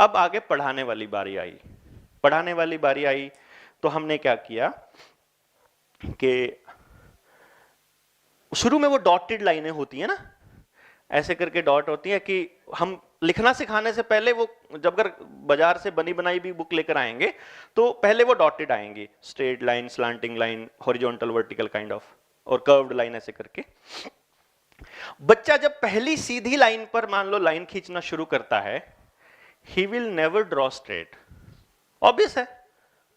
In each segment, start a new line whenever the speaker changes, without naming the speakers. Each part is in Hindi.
अब आगे पढ़ाने वाली बारी आई। पढ़ाने वाली बारी आई तो हमने क्या किया कि शुरू में वो डॉटेड लाइनें होती है ना, ऐसे करके डॉट होती है कि हम लिखना सिखाने से पहले वो जब अगर बाजार से बनी बनाई भी बुक लेकर आएंगे तो पहले वो डॉटेड आएंगी, straight line, slanting line, horizontal, vertical kind of, और कर्व्ड लाइन ऐसे करके। बच्चा जब पहली सीधी लाइन पर मान लो लाइन खींचना शुरू करता है, he will never draw straight. Obvious है,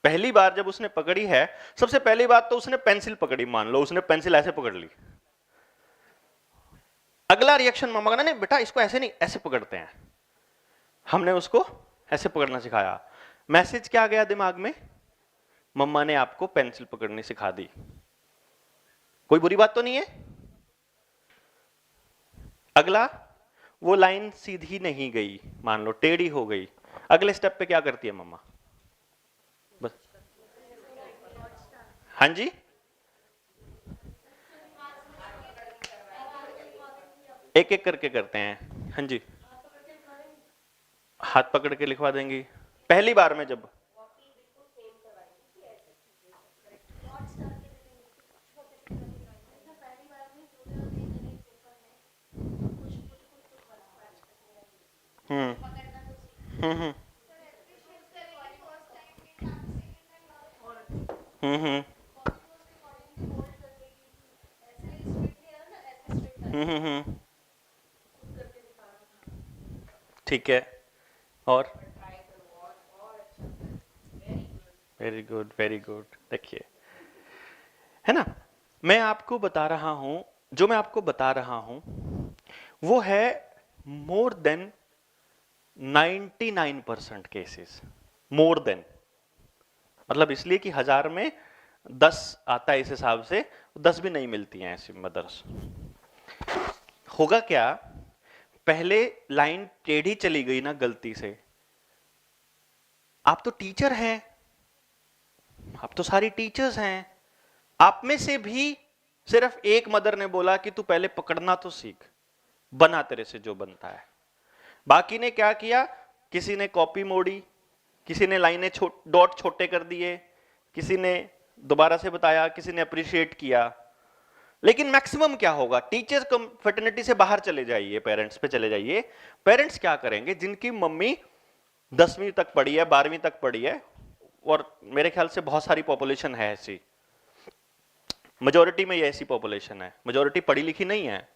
पहली बार जब उसने पकड़ी है, सबसे पहली बात तो उसने पेंसिल पकड़ी, मान लो उसने पेंसिल ऐसे पकड़ ली, अगला रिएक्शन मम्मा का, नहीं बेटा इसको ऐसे नहीं, ऐसे पकड़ते हैं। हमने उसको ऐसे पकड़ना सिखाया। मैसेज क्या गया दिमाग में? मम्मा ने आपको पेंसिल पकड़नी सिखा दी। कोई बुरी बात तो नहीं है। अगला, वो लाइन सीधी नहीं गई, मान लो टेढ़ी हो गई, अगले स्टेप पे क्या करती है मम्मा? बस, हाँ जी, एक एक करके करते हैं। हाँ जी, हाथ पकड़ के लिखवा देंगी पहली बार में जब। हम्म हम्म हम्म हम्म, ठीक है। और वेरी गुड, वेरी गुड। देखिए, है ना, मैं आपको बता रहा हूं, जो मैं आपको बता रहा हूं वो है more than 99% cases, more than, मतलब इसलिए कि 1000 में 10 आता है, इस हिसाब से 10 भी नहीं मिलती हैं ऐसी मदर्स। होगा क्या, पहले लाइन टेढ़ी चली गई ना गलती से, आप तो टीचर हैं, आप तो सारी टीचर्स हैं, आप में से भी सिर्फ एक मदर ने बोला कि तू पहले पकड़ना तो सीख, बना तेरे से जो बनता है। बाकी ने क्या किया, किसी ने कॉपी मोड़ी, किसी ने लाइनें डॉट छोटे कर दिए, किसी ने दोबारा से बताया, किसी ने अप्रिशिएट किया। लेकिन मैक्सिमम क्या होगा, टीचर्स कंफर्टेनिटी से बाहर चले जाइए, पेरेंट्स पे चले जाइए। पेरेंट्स क्या करेंगे, जिनकी मम्मी 10वीं तक पढ़ी है, 12वीं तक पढ़ी है, और मेरे ख्याल से बहुत सारी पॉपुलेशन है ऐसी, मेजोरिटी में ये ऐसी पॉपुलेशन है, मेजोरिटी पढ़ी लिखी नहीं है,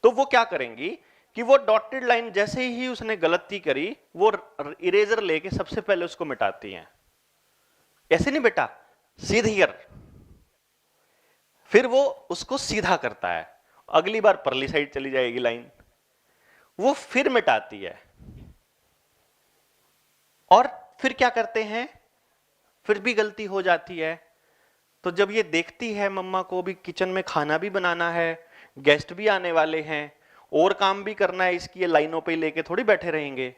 तो वो क्या करेंगी कि वो डॉटेड लाइन जैसे ही उसने गलती करी, वो इरेजर लेके सबसे पहले उसको मिटाती हैं। ऐसे नहीं बेटा, सीधी कर, फिर वो उसको सीधा करता है, अगली बार परली साइड चली जाएगी लाइन, वो फिर मिटाती है। और फिर क्या करते हैं, फिर भी गलती हो जाती है, तो जब ये देखती है मम्मा को भी किचन में खाना भी बनाना है, गेस्ट भी आने वाले हैं, और काम भी करना है, इसकी ये लाइनों पे लेके थोड़ी बैठे रहेंगे,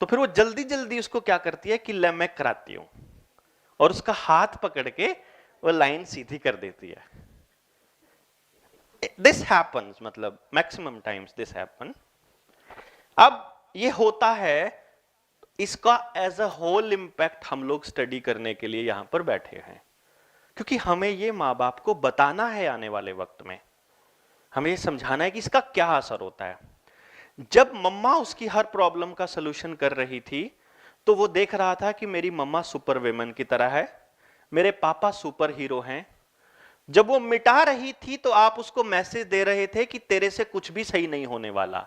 तो फिर वो जल्दी जल्दी उसको क्या करती है कि ले मैं कराती हूं, और उसका हाथ पकड़ के वो लाइन सीधी कर देती है। दिस हैपन्स, मतलब मैक्सिमम टाइम्स दिस हैपन। अब ये होता है, इसका एज अ होल इंपैक्ट हम लोग स्टडी करने के लिए यहां पर बैठे हैं, क्योंकि हमें ये माँ बाप को बताना है, आने वाले वक्त में हमें ये समझाना है कि इसका क्या असर होता है। जब मम्मा उसकी हर प्रॉब्लम का सलूशन कर रही थी, तो वो देख रहा था कि मेरी मम्मा सुपर वुमेन की तरह है, मेरे पापा सुपर हीरो हैं। जब वो मिटा रही थी तो आप उसको मैसेज दे रहे थे कि तेरे से कुछ भी सही नहीं होने वाला।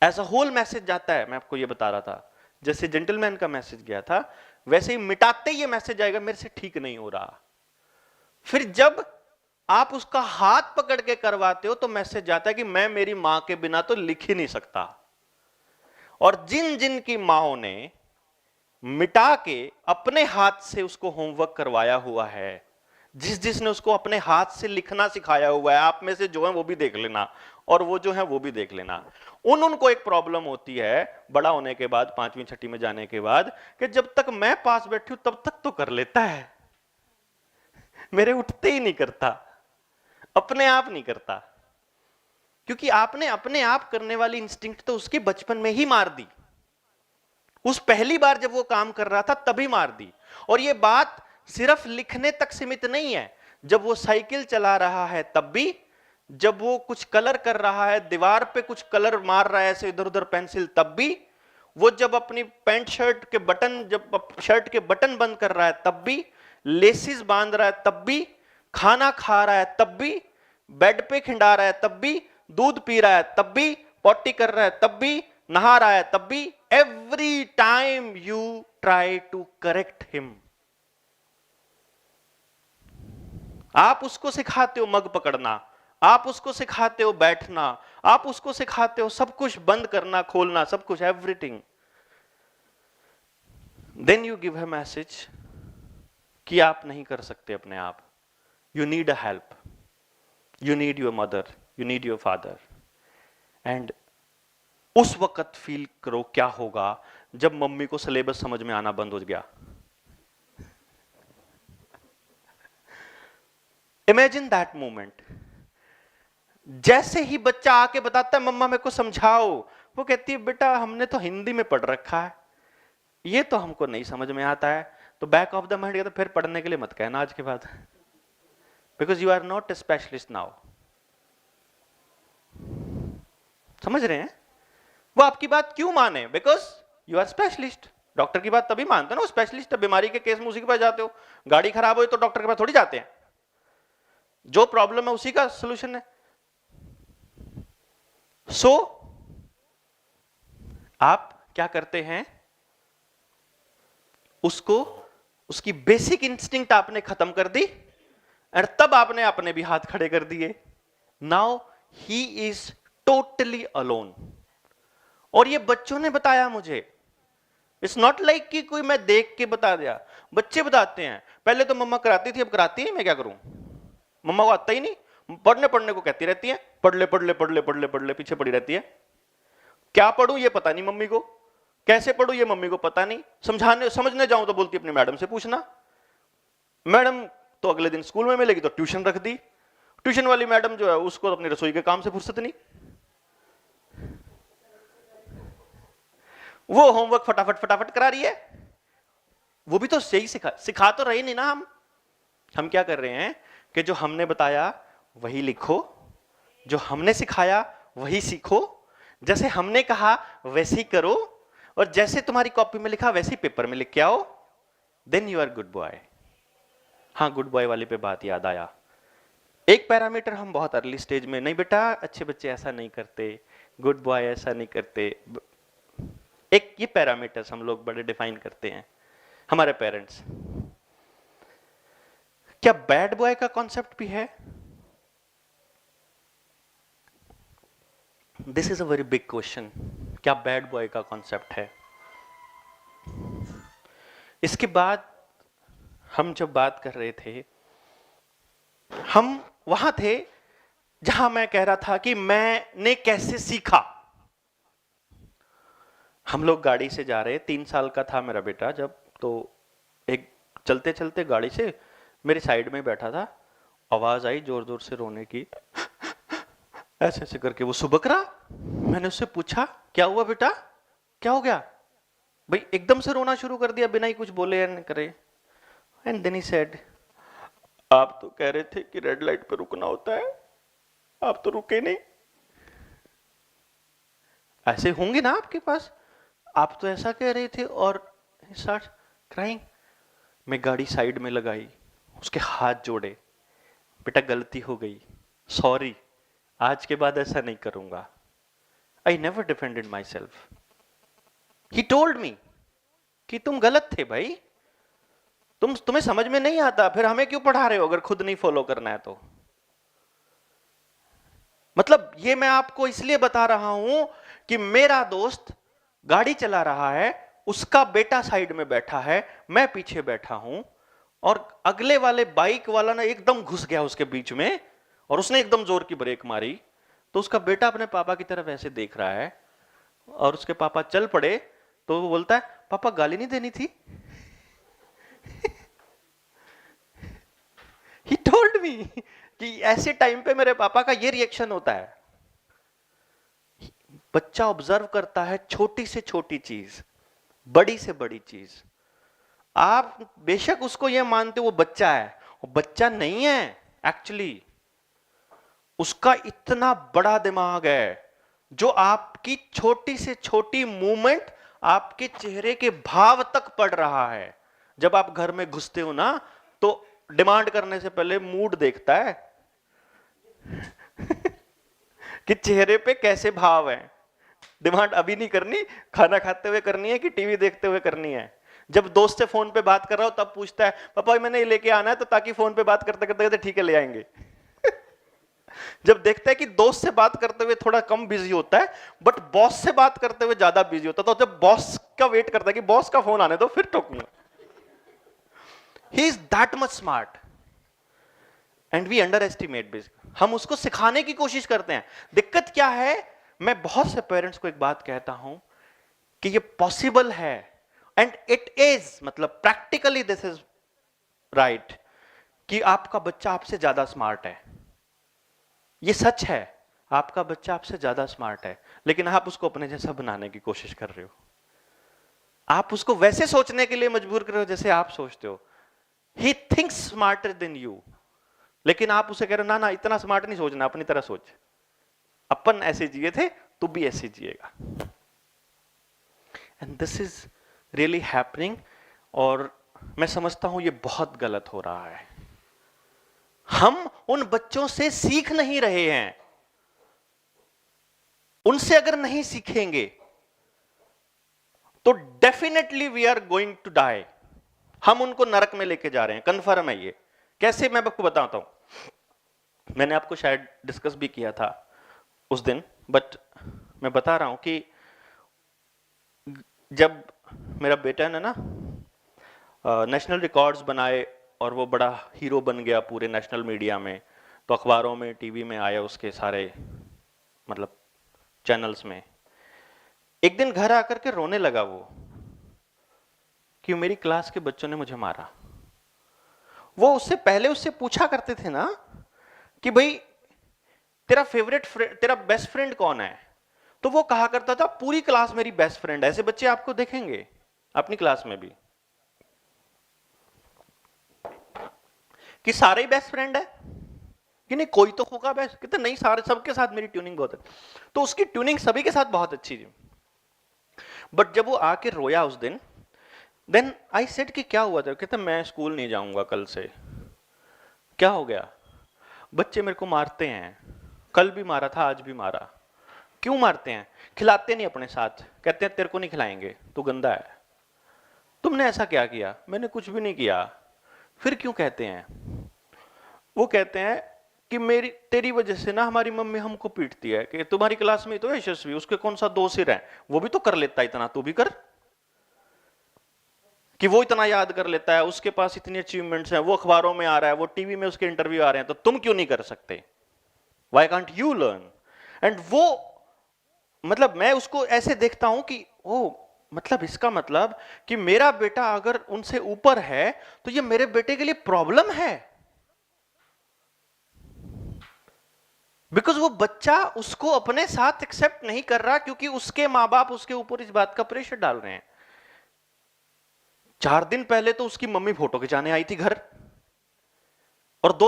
एज अ होल मैसेज जाता है, मैं आपको ये बता रहा था, जैसे जेंटलमैन का मैसेज गया था, वैसे ही मिटाते ही ये मैसेज आएगा, मेरे से ठीक नहीं हो रहा। फिर जब आप उसका हाथ पकड़ के करवाते हो तो मैसेज जाता है कि मैं मेरी मां के बिना तो लिख ही नहीं सकता। और जिन जिन की माओं ने मिटा के अपने हाथ से उसको होमवर्क करवाया हुआ है, जिस जिसने उसको अपने हाथ से लिखना सिखाया हुआ है, आप में से जो है वो भी देख लेना, और वो जो है वो भी देख लेना, उनको एक प्रॉब्लम होती है बड़ा होने के बाद, 5वीं 6वीं में जाने के बाद, कि जब तक मैं पास बैठी हूं तब तक तो कर लेता है, मेरे उठते ही नहीं करता, अपने आप नहीं करता, क्योंकि आपने अपने आप करने वाली इंस्टिंक्ट तो उसके बचपन में ही मार दी। उस पहली बार जब वो काम कर रहा था तभी मार दी। और ये बात सिर्फ लिखने तक सीमित नहीं है, जब वो साइकिल चला रहा है तब भी, जब वो कुछ कलर कर रहा है, दीवार पे कुछ कलर मार रहा है ऐसे इधर उधर पेंसिल, तब भी, वो जब अपनी पैंट शर्ट के बटन, जब शर्ट के बटन बंद कर रहा है तब भी, लेसिस बांध रहा है तब भी, खाना खा रहा है तब भी, बेड पे खिंडा रहा है तब भी, दूध पी रहा है तब भी, पॉटी कर रहा है तब भी, नहा रहा है तब भी, every time you try to correct him. आप उसको सिखाते हो मग पकड़ना, आप उसको सिखाते हो बैठना, आप उसको सिखाते हो सब कुछ बंद करना खोलना, सब कुछ, everything. Then you give a message कि आप नहीं कर सकते अपने आप, you need a help, you need your mother, you need your father. And उस वक्त फील करो क्या होगा जब मम्मी को सिलेबस समझ में आना बंद हो गया। Imagine that moment. जैसे ही बच्चा आके बताता है मम्मा मेरे को समझाओ, वो कहती है बेटा हमने तो हिंदी में पढ़ रखा है, ये तो हमको नहीं समझ में आता है। तो बैक ऑफ द माइंड कहता फिर पढ़ने के लिए मत कहना आज के बाद, because you are not a specialist now. समझ रहे हैं? वो आपकी बात क्यों माने? Because you are specialist. Doctor की बात तभी मानते हो ना, स्पेशलिस्ट। बीमारी के केस में उसी के पास जाते हो। गाड़ी खराब हो तो डॉक्टर के पास थोड़ी जाते हैं, जो प्रॉब्लम है उसी का सोल्यूशन है। सो आप क्या करते हैं, उसको, उसकी बेसिक इंस्टिंक्ट आपने खत्म कर दी और तब आपने अपने भी हाथ खड़े कर दिए। Now he is totally alone. और ये बच्चों ने बताया मुझे, इट्स नॉट लाइक कि कोई मैं देख के बता दिया। बच्चे बताते हैं पहले तो मम्मा कराती थी, अब कराती है, मैं क्या करूं, मम्मा को आता ही नहीं, पढ़ने को कहती रहती है, पढ़ ले पढ़ ले पढ़ ले पढ़ ले पढ़ ले, पीछे पड़ी रहती है। क्या पढ़ूं ये पता नहीं मम्मी को, कैसे पढ़ूं ये मम्मी को पता नहीं, समझने जाऊं तो बोलती अपनी मैडम से पूछना। मैडम तो अगले दिन स्कूल में मिलेगी तो ट्यूशन रख दी। ट्यूशन वाली मैडम जो है उसको अपनी रसोई के काम से फुर्सत नहीं, वो होमवर्क फटाफट फटाफट करा रही है। वो भी तो सही सिखा तो रही नहीं ना। हम क्या कर रहे हैं कि जो हमने बताया वही लिखो, जो हमने सिखाया वही सीखो, जैसे हमने कहा वैसे ही करो, और जैसे तुम्हारी कॉपी में लिखा वैसे ही पेपर में लिख के आओ, then you are good boy. हाँ, गुड बॉय वाली पे बात याद आया। एक पैरामीटर हम बहुत अर्ली स्टेज में, नहीं बेटा अच्छे बच्चे ऐसा नहीं करते, गुड बॉय ऐसा नहीं करते, एक ये पैरामीटर्स हम लोग बड़े डिफाइन करते हैं हमारे पेरेंट्स। क्या बैड बॉय का कॉन्सेप्ट भी है? This is a very big question. क्या बैड बॉय का कॉन्सेप्ट है? इसके बाद हम जब बात कर रहे थे, हम वहां थे जहां मैं कह रहा था कि मैंने कैसे सीखा। हम लोग गाड़ी से जा रहे, 3 साल का था मेरा बेटा जब, तो एक चलते चलते गाड़ी से मेरे साइड में बैठा था, आवाज आई जोर जोर से रोने की, ऐसे ऐसे करके वो सुबक रहा। मैंने उससे पूछा क्या हुआ बेटा, क्या हो गया भाई, एकदम से रोना शुरू कर दिया बिना ही कुछ बोले या नहीं करे। एंड देन ही सेड, आप तो कह रहे थे कि रेड लाइट पे रुकना होता है, आप तो रुके नहीं। ऐसे होंगे ना आपके पास, आप तो ऐसा कह रहे थे। और स्टार्ट क्राइंग। मैं गाड़ी साइड में लगाई, उसके हाथ जोड़े, बेटा गलती हो गई, सॉरी, आज के बाद ऐसा नहीं करूंगा। I never defended my self. He told me कि तुम गलत थे भाई, तुम्हें समझ में नहीं आता, फिर हमें क्यों पढ़ा रहे हो अगर खुद नहीं फॉलो करना है तो। मतलब ये मैं आपको इसलिए बता रहा हूं कि मेरा दोस्त गाड़ी चला रहा है, उसका बेटा साइड में बैठा है, मैं पीछे बैठा हूं, और अगले वाले बाइक वाला ना एकदम घुस गया उसके बीच में और उसने एकदम जोर की ब्रेक मारी। तो उसका बेटा अपने पापा की तरफ ऐसे देख रहा है और उसके पापा चल पड़े, तो वो बोलता है पापा गाली नहीं देनी थी। He told me कि ऐसे टाइम पे मेरे पापा का ये रिएक्शन होता है। बच्चा ऑब्जर्व करता है छोटी से छोटी चीज, बड़ी से बड़ी चीज। आप बेशक उसको यह मानते हो वो बच्चा है, वो बच्चा नहीं है एक्चुअली। उसका इतना बड़ा दिमाग है जो आपकी छोटी से छोटी मूवमेंट आपके चेहरे के भाव तक पढ़ रहा है। जब आप घर में घुसते हो ना, तो डिमांड करने से पहले मूड देखता है कि चेहरे पे कैसे भाव है। डिमांड अभी नहीं करनी, खाना खाते हुए करनी है कि टीवी देखते हुए करनी है। जब दोस्त से फोन पे बात कर रहा हो तब पूछता है पापा मैंने ये लेके आना है, तो ताकि फोन पे बात करते करते ठीक है ले आएंगे। जब देखता है कि दोस्त से बात करते हुए थोड़ा कम बिजी होता है, बट बॉस से बात करते हुए ज्यादा बिजी होता है, तो जब बॉस का वेट करता है कि बॉस का फोन आने दो फिर ठोकूंगा। He is that much smart and we underestimate. हम उसको सिखाने की कोशिश करते हैं। दिक्कत क्या है, मैं बहुत से पेरेंट्स को एक बात कहता हूं कि ये पॉसिबल है, एंड इट इज, मतलब प्रैक्टिकली दिस इज राइट, कि आपका बच्चा आपसे ज्यादा स्मार्ट है। ये सच है, आपका बच्चा आपसे ज्यादा स्मार्ट है, लेकिन आप उसको अपने जैसा बनाने की कोशिश कर रहे हो। आप उसको वैसे सोचने के लिए मजबूर कर रहे हो जैसे आप सोचते हो। He thinks smarter than you, लेकिन आप उसे कह रहे हो ना ना इतना स्मार्ट नहीं सोचना, अपनी तरह सोच, अपन ऐसे जिए थे तू भी ऐसे जिएगा। And this is really happening, और मैं समझता हूं ये बहुत गलत हो रहा है। हम उन बच्चों से सीख नहीं रहे हैं। उनसे अगर नहीं सीखेंगे तो definitely we are going to die. हम उनको नरक में लेके जा रहे हैं, कंफर्म है ये। कैसे, मैं आपको बताता हूं। मैंने आपको शायद डिस्कस भी किया था उस दिन, बट मैं बता रहा हूं कि जब मेरा बेटा ने ना नेशनल रिकॉर्ड्स बनाए और वो बड़ा हीरो बन गया पूरे नेशनल मीडिया में, तो अखबारों में टीवी में आया उसके सारे मतलब चैनल्स में। एक दिन घर आकर के रोने लगा वो कि मेरी क्लास के बच्चों ने मुझे मारा। वो उससे पहले उससे पूछा करते थे ना कि भाई तेरा फेवरेट फ्रेंड, तेरा बेस्ट फ्रेंड कौन है, तो वो कहा करता था पूरी क्लास मेरी बेस्ट फ्रेंड है। ऐसे बच्चे आपको देखेंगे अपनी क्लास में भी कि सारे ही बेस्ट फ्रेंड है कि नहीं, कोई तो होगा बेस्ट, कहते नहीं सारे, सबके साथ मेरी ट्यूनिंग बहुत है। तो उसकी ट्यूनिंग सभी के साथ बहुत अच्छी थी। बट जब वो आके रोया उस दिन, देन आई सेड कि क्या हुआ था, कहता मैं स्कूल नहीं जाऊंगा कल से। क्या हो गया, बच्चे मेरे को मारते हैं, कल भी मारा था आज भी मारा। क्यों मारते हैं, खिलाते नहीं अपने साथ, कहते हैं तेरे को नहीं खिलाएंगे तू गंदा है। तुमने ऐसा क्या किया, मैंने कुछ भी नहीं किया। फिर क्यों कहते हैं, वो कहते हैं कि मेरी तेरी वजह से ना हमारी मम्मी हमको पीटती है, कि तुम्हारी क्लास में तो है यशस्वी, उसके कौन सा दो सिर है, वो भी तो कर लेता है इतना, तू भी कर। कि वो इतना याद कर लेता है, उसके पास इतनी अचीवमेंट्स हैं, वो अखबारों में आ रहा है, वो टीवी में उसके इंटरव्यू आ रहे हैं, तो तुम क्यों नहीं कर सकते, why can't you learn. And वो, मतलब मैं उसको ऐसे देखता हूं कि ओ, मतलब इसका मतलब कि मेरा बेटा अगर उनसे ऊपर है तो ये मेरे बेटे के लिए प्रॉब्लम है। बिकॉज वो बच्चा उसको अपने साथ एक्सेप्ट नहीं कर रहा, क्योंकि उसके माँ बाप उसके ऊपर इस बात का प्रेशर डाल रहे हैं। 4 दिन पहले तो उसकी मम्मी फोटो खिंचाने आई थी घर, और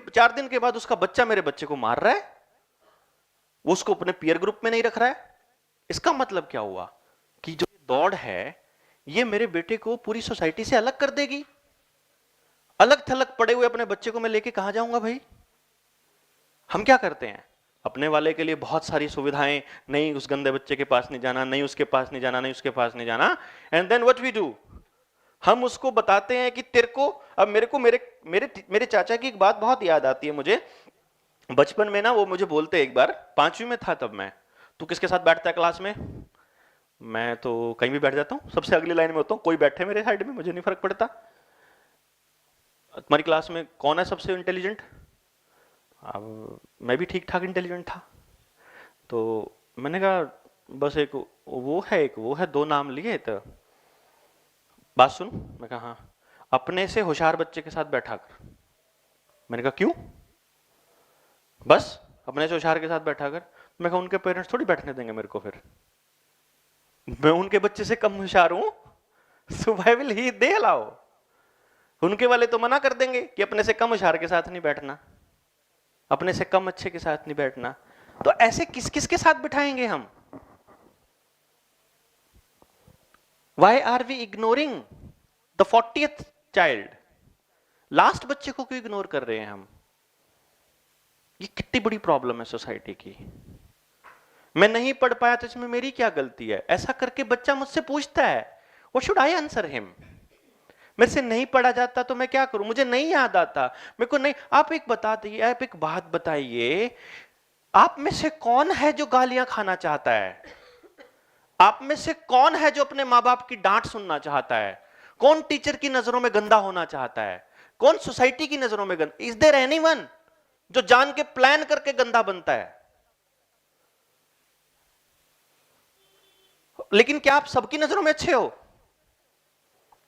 4 दिन के बाद उसका बच्चा मेरे बच्चे को मार रहा है, वो उसको अपने पीयर ग्रुप में नहीं रख रहा है। इसका मतलब क्या हुआ कि जो दौड़ है ये मेरे बेटे को पूरी सोसाइटी से अलग कर देगी। अलग थलग पड़े हुए अपने बच्चे को मैं लेके कहां जाऊंगा भाई। हम क्या करते हैं, अपने वाले के लिए बहुत सारी सुविधाएं, नहीं उस गंदे बच्चे के पास नहीं जाना, नहीं उसके पास नहीं जाना, नहीं उसके पास नहीं जाना, and then what we do, हम उसको बताते हैं कि तेरे को, अब मेरे को मेरे मेरे मेरे चाचा की एक बात बहुत याद आती है मुझे। बचपन में ना वो मुझे बोलते, एक बार 5वीं में था तब मैं, तू किसके साथ बैठता है क्लास में, मैं तो कहीं भी बैठ जाता हूँ, सबसे अगली लाइन में होता हूँ, कोई बैठे मेरे साइड में मुझे नहीं फर्क पड़ता। तुम्हारी क्लास में कौन है सबसे इंटेलिजेंट, अब मैं भी ठीक ठाक इंटेलिजेंट था, तो मैंने कहा बस एक वो है, एक वो है, 2 नाम लिए, तो बात सुन। मैं कहा हाँ, अपने से होशियार बच्चे के साथ बैठा कर। मैंने कहा क्यों, बस अपने से होशियार के साथ बैठा कर। मैं कहा उनके पेरेंट्स थोड़ी बैठने देंगे मेरे को फिर, मैं उनके बच्चे से कम होशियार हूं, so why will he they allow? उनके वाले तो मना कर देंगे कि अपने से कम होशियार के साथ नहीं बैठना, अपने से कम अच्छे के साथ नहीं बैठना। तो ऐसे किस किस के साथ बिठाएंगे हम? Why are we ignoring the 40th child? Last बच्चे को क्यों इग्नोर कर रहे हैं हम? ये कितनी बड़ी प्रॉब्लम है सोसाइटी की। मैं नहीं पढ़ पाया तो इसमें मेरी क्या गलती है? ऐसा करके बच्चा मुझसे पूछता है, what should I answer him? मेरे से नहीं पढ़ा जाता तो मैं क्या करूं? मुझे नहीं याद आता, मेरे को नहीं। आप एक बता दीजिए, आप एक बात बताइए, आप में से कौन है जो गालियां खाना चाहता है? आप में से कौन है जो अपने माँ बाप की डांट सुनना चाहता है? कौन टीचर की नजरों में गंदा होना चाहता है? कौन सोसाइटी की नजरों में गंदा? इज देयर एनीवन जो जान के प्लान करके गंदा बनता है? लेकिन क्या आप सबकी नजरों में अच्छे हो?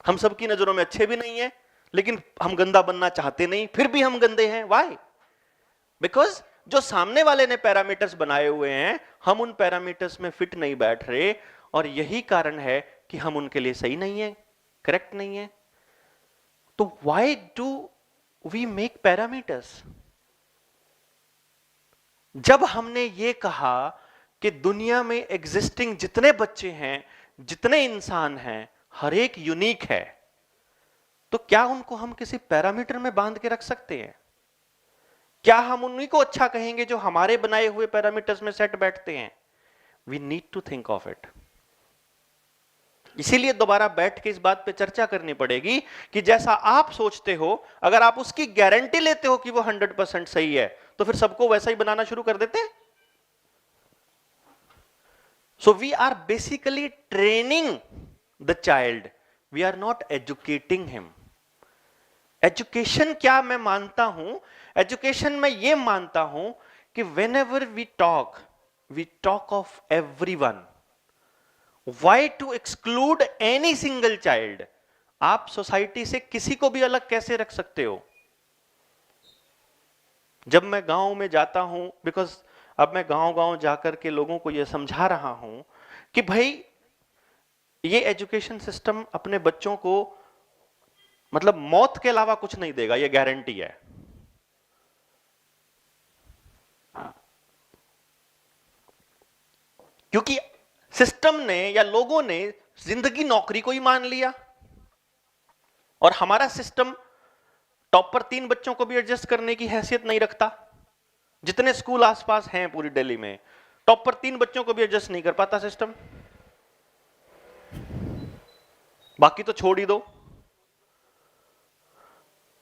हम सबकी नजरों में अच्छे भी नहीं है, लेकिन हम गंदा बनना चाहते नहीं, फिर भी हम गंदे हैं। व्हाई? बिकॉज जो सामने वाले ने पैरामीटर्स बनाए हुए हैं, हम उन पैरामीटर्स में फिट नहीं बैठ रहे, और यही कारण है कि हम उनके लिए सही नहीं है, करेक्ट नहीं है। तो why do we make parameters? जब हमने ये कहा कि दुनिया में एग्जिस्टिंग जितने बच्चे हैं, जितने इंसान हैं, हर एक यूनिक है, तो क्या उनको हम किसी पैरामीटर में बांध के रख सकते हैं? क्या हम उन्हीं को अच्छा कहेंगे जो हमारे बनाए हुए पैरामीटर्स में सेट बैठते हैं? We need to think of it. इसीलिए दोबारा बैठ के इस बात पे चर्चा करनी पड़ेगी कि जैसा आप सोचते हो, अगर आप उसकी गारंटी लेते हो कि वो 100% सही है, तो फिर सबको वैसा ही बनाना शुरू कर देते हैं। So we are basically training the child, we are not educating him. Education क्या मैं मानता हूं? एजुकेशन में ये मानता हूं कि whenever we talk of everyone. Why to exclude any single child? आप सोसाइटी से किसी को भी अलग कैसे रख सकते हो? जब मैं गांव में जाता हूं, बिकॉज अब मैं गांव-गांव जाकर के लोगों को यह समझा रहा हूं कि भाई ये एजुकेशन सिस्टम अपने बच्चों को मतलब मौत के अलावा कुछ नहीं देगा, ये गारंटी है। क्योंकि सिस्टम ने या लोगों ने जिंदगी नौकरी को ही मान लिया, और हमारा सिस्टम टॉपर 3 बच्चों को भी एडजस्ट करने की हैसियत नहीं रखता। जितने स्कूल आसपास हैं पूरी दिल्ली में, टॉपर 3 बच्चों को भी एडजस्ट नहीं कर पाता सिस्टम, बाकी तो छोड़ ही दो।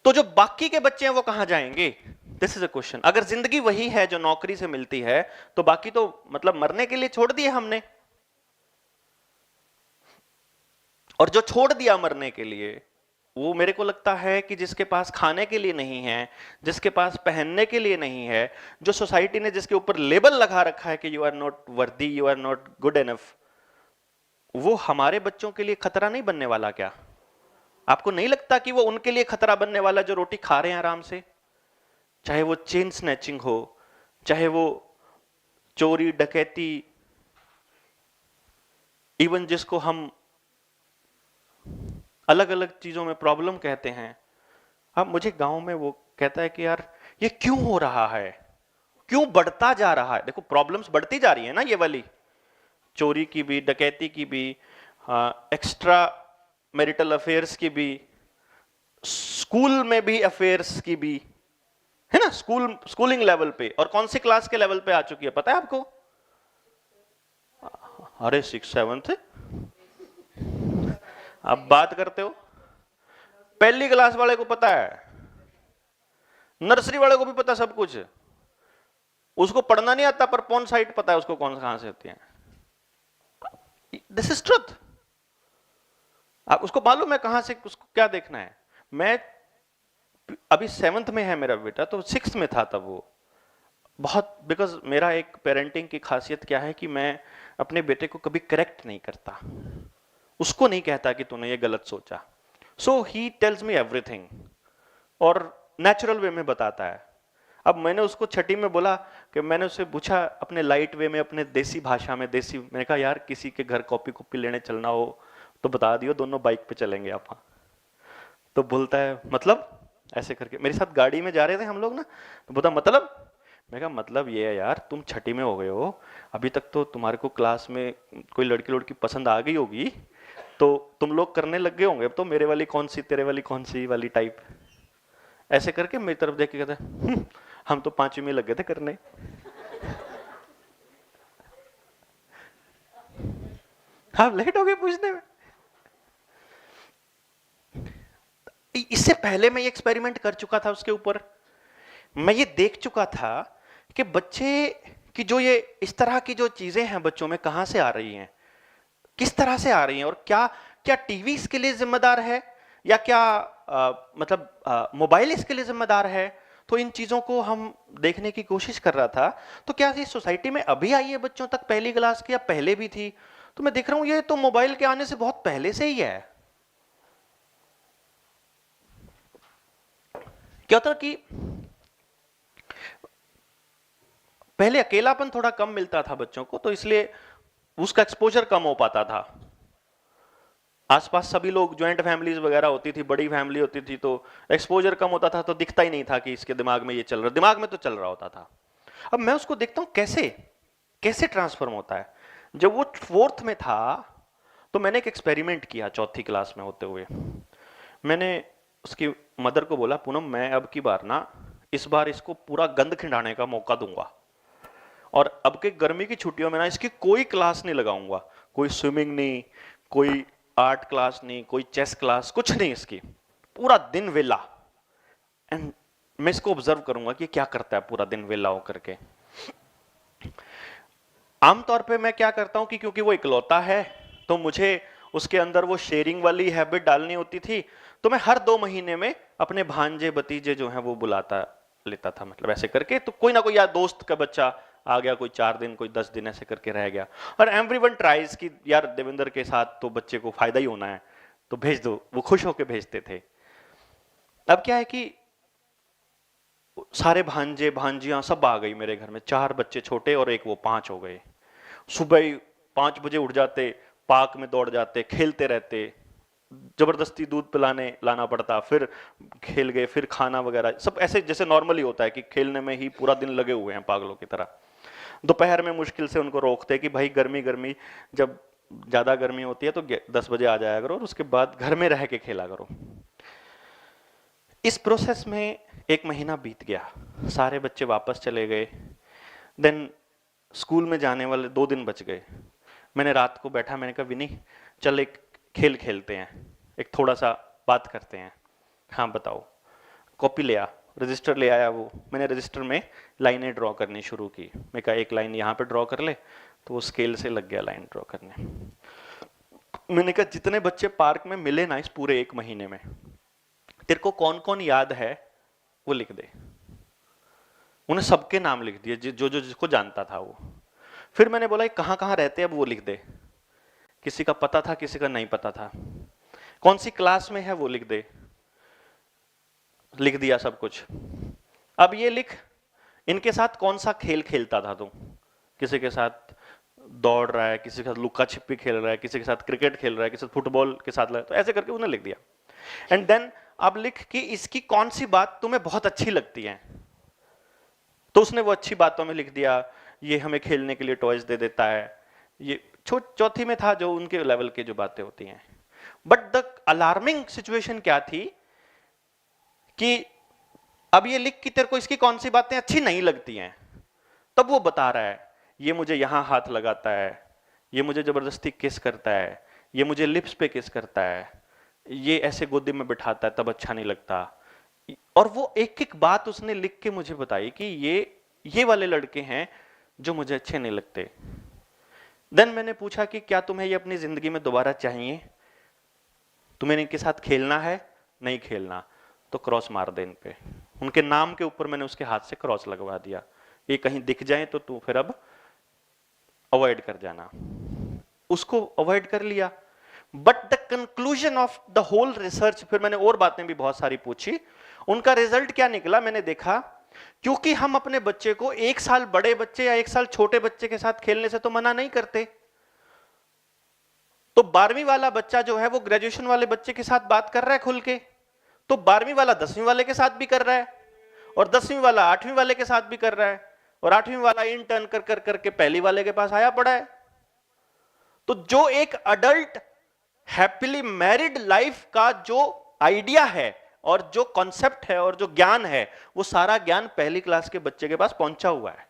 तो जो बाकी के बच्चे हैं वो कहां जाएंगे? This is a question. अगर जिंदगी वही है जो नौकरी से मिलती है, तो बाकी तो मतलब मरने के लिए छोड़ दिए हमने। और जो छोड़ दिया मरने के लिए, वो मेरे को लगता है कि जिसके पास खाने के लिए नहीं है, जिसके पास पहनने के लिए नहीं है, जो सोसाइटी ने जिसके ऊपर लेबल लगा रखा है कि you are not worthy, you are not good enough, वो हमारे बच्चों के लिए खतरा नहीं बनने वाला क्या? आपको नहीं लगता कि वो उनके लिए खतरा बनने वाला जो रोटी खा रहे हैं आराम से? चाहे वो चेन स्नैचिंग हो, चाहे वो चोरी डकैती, इवन जिसको हम अलग अलग चीजों में प्रॉब्लम कहते हैं। अब मुझे गांव में वो कहता है कि यार ये क्यों हो रहा है, क्यों बढ़ता जा रहा है? देखो प्रॉब्लम्स बढ़ती जा रही है ना, ये वाली चोरी की भी, डकैती की भी, एक्स्ट्रा मैरिटल अफेयर्स की भी, स्कूल में भी अफेयर्स की भी, है ना? स्कूलिंग लेवल पे। और कौन सी क्लास के लेवल पे आ चुकी है पता है आपको? अरे 6th 7th आप बात करते हो। पहली क्लास वाले को पता है, नर्सरी वाले को भी पता सब कुछ, उसको पढ़ना नहीं आता पर पोर्न साइट पता है उसको कौन कहां से होती है। This is truth. आप उसको मालूम है कहां से उसको क्या देखना है। मैं अभी 7th में है मेरा बेटा, तो 6th में था तब वो बहुत, बिकॉज मेरा एक पेरेंटिंग की खासियत क्या है कि मैं अपने बेटे को कभी करेक्ट नहीं करता, उसको नहीं कहता कि तूने ये गलत सोचा। सो ही टेल्स मी एवरीथिंग और नेचुरल वे में बताता है। अब मैंने उसको छठी में बोला कि मैंने उससे पूछा अपने लाइट वे में, अपने देसी भाषा में, देसी, मैंने कहा यार किसी के घर कॉपी लेने चलना हो तो बता दियो, दोनों बाइक पे चलेंगे आप। तो बोलता है मतलब, ऐसे करके मेरे साथ गाड़ी में जा रहे थे हम लोग ना, तो बोलता मतलब, मैं कहा मतलब ये है यार, तुम छठी में हो गए हो, अभी तक तो तुम्हारे को क्लास में कोई लड़की पसंद आ गई होगी, तो तुम लोग करने लग गए होंगे अब तो, मेरे वाली कौन सी, तेरे वाली कौन सी वाली टाइप। ऐसे करके मेरी तरफ देख के कहते हम तो 5वीं में लग गए थे करने। आप लेट हो गए पूछने में। इससे पहले मैं ये एक्सपेरिमेंट कर चुका था उसके ऊपर। मैं ये देख चुका था कि बच्चे की जो ये इस तरह की जो चीजें हैं बच्चों में कहां से आ रही हैं, किस तरह से आ रही हैं, और क्या क्या टीवी इसके लिए जिम्मेदार है, या क्या मतलब मोबाइल इसके लिए जिम्मेदार है। तो इन चीजों को हम देखने की कोशिश कर रहा था। तो क्या इस सोसाइटी में अभी आई है बच्चों तक पहली क्लास की, या पहले भी थी। तो मैं देख रहा हूं ये तो मोबाइल के आने से बहुत पहले से ही है। क्या होता कि पहले अकेलापन थोड़ा कम मिलता था बच्चों को, तो इसलिए उसका एक्सपोजर कम हो पाता था। आसपास सभी लोग, ज्वाइंट फैमिलीज वगैरह होती थी, बड़ी फैमिली होती थी, तो एक्सपोजर कम होता था, तो दिखता ही नहीं था कि इसके दिमाग में ये चल रहा, दिमाग में तो चल रहा होता था। अब मैं उसको देखता हूं कैसे कैसे ट्रांसफॉर्म होता है। जब वो 4th में था तो मैंने एक एक्सपेरिमेंट किया, 4थी क्लास में होते हुए। मैंने उसकी मदर को बोला, पूनम मैं अब की बार ना, इस बार इसको पूरा गंद खिंडाने का मौका दूंगा, और अब के गर्मी की छुट्टियों में ना इसकी कोई क्लास नहीं लगाऊंगा, कोई स्विमिंग नहीं, कोई आर्ट क्लास नहीं, कोई चेस क्लास, कुछ नहीं, इसकी पूरा दिन वेला। एंड मैं इसको ऑब्जर्व करूंगा कि क्या करता है पूरा दिन वेला होकर के। आमतौर पे मैं क्या करता हूं कि क्योंकि वो इकलौता है तो मुझे उसके अंदर वो शेयरिंग वाली हैबिट डालनी होती थी, तो मैं हर 2 महीने में अपने भांजे भतीजे जो हैं वो बुलाता लेता था, मतलब ऐसे करके। तो कोई ना कोई, या दोस्त का बच्चा आ गया, कोई 4 दिन, कोई 10 दिन, ऐसे करके रह गया। और एवरीवन ट्राइज कि यार देवेंद्र के साथ तो बच्चे को फायदा ही होना है, तो भेज दो, वो खुश होकर भेजते थे। अब क्या है कि सारे भांजे भांजियां सब आ गई मेरे घर में, 4 बच्चे छोटे और एक वो, 5 हो गए। सुबह ही 5 बजे उठ जाते, पार्क में दौड़ जाते, खेलते रहते, जबरदस्ती दूध पिलाने लाना पड़ता, फिर खेल गए, फिर खाना वगैरह, सब ऐसे जैसे नॉर्मली होता है कि खेलने में ही पूरा दिन लगे हुए हैं पागलों की तरह। दोपहर में मुश्किल से उनको रोकते कि भाई गर्मी गर्मी, जब ज्यादा गर्मी होती है तो 10 बजे आ जाया करो, और उसके बाद घर में रह के खेला करो। इस प्रोसेस में 1 महीना बीत गया, सारे बच्चे वापस चले गए। देन स्कूल में जाने वाले 2 दिन बच गए। मैंने रात को बैठा, मैंने कहा विनी चल एक खेल खेलते हैं, एक थोड़ा सा बात करते हैं। हाँ बताओ। कॉपी ले आ, रजिस्टर ले आया वो। मैंने रजिस्टर में लाइनें ड्रॉ करनी शुरू की। मैं कहा एक लाइन यहाँ पे ड्रॉ कर ले, तो वो स्केल से लग गया लाइन ड्रॉ करने। मैंने कहा जितने बच्चे पार्क में मिले ना इस पूरे 1 महीने में, तेरे को कौन कौन याद है वो लिख दे। उन्हें सबके नाम लिख दिए, जो जो जिसको जानता था वो। फिर मैंने बोला कहाँ कहाँ रहते हैं अब वो लिख दे। किसी का पता था, किसी का नहीं पता था। कौन सी क्लास में है वो लिख दे। लिख दिया सब कुछ। अब ये लिख, इनके साथ कौन सा खेल खेलता था तू। किसी के साथ दौड़ रहा है, किसी के साथ लुका छिपी खेल रहा है, किसी के साथ क्रिकेट खेल रहा है, किसी फुटबॉल के साथ, तो ऐसे करके उन्हें लिख दिया। एंड देन अब लिख कि इसकी कौन सी बात तुम्हें बहुत अच्छी लगती है। तो उसने वो अच्छी बातों में लिख दिया, ये हमें खेलने के लिए टॉयज दे देता है। ये 4थी में था, जो उनके लेवल की जो बातें होती हैं। बट द अलार्मिंग सिचुएशन क्या थी कि अब ये लिख कि तेरे को इसकी कौन सी बातें अच्छी नहीं लगती हैं। तब वो बता रहा है, ये मुझे यहां हाथ लगाता है, ये मुझे जबरदस्ती किस करता है, ये मुझे लिप्स पे किस करता है, ये ऐसे गोदी में बिठाता है तब अच्छा नहीं लगता। और वो एक एक बात उसने लिख के मुझे बताई कि ये वाले लड़के हैं जो मुझे अच्छे नहीं लगते। देन मैंने पूछा कि क्या तुम्हें ये अपनी जिंदगी में दोबारा चाहिए, तुम्हें इनके साथ खेलना है, नहीं खेलना तो क्रॉस मार दे इन पे। उनके नाम के ऊपर मैंने उसके हाथ से क्रॉस लगवा दिया, ये कहीं दिख जाए तो तू फिर अब अवॉइड कर जाना। उसको अवॉइड कर लिया। But the conclusion of the whole research, फिर मैंने और बातें भी बहुत सारी पूछी, उनका रिजल्ट क्या निकला मैंने देखा क्योंकि हम अपने बच्चे को 1 साल बड़े बच्चे या 1 साल छोटे बच्चे के साथ खेलने से तो मना नहीं करते। तो 12वीं वाला बच्चा जो है वो ग्रेजुएशन वाले बच्चे के साथ बात कर रहा है खुल के, तो 12वीं वाला 10वीं वाले के साथ भी कर रहा है, और 10वीं वाला 8वीं वाले के साथ भी कर रहा है, और 8वीं वाला इंटर्न कर कर करके पहली वाले के पास आया पड़ा है। तो जो एक अडल्ट हैप्पीली मैरिड लाइफ का जो आइडिया है और जो कॉन्सेप्ट है और जो ज्ञान है, वो सारा ज्ञान पहली क्लास के बच्चे के पास पहुंचा हुआ है।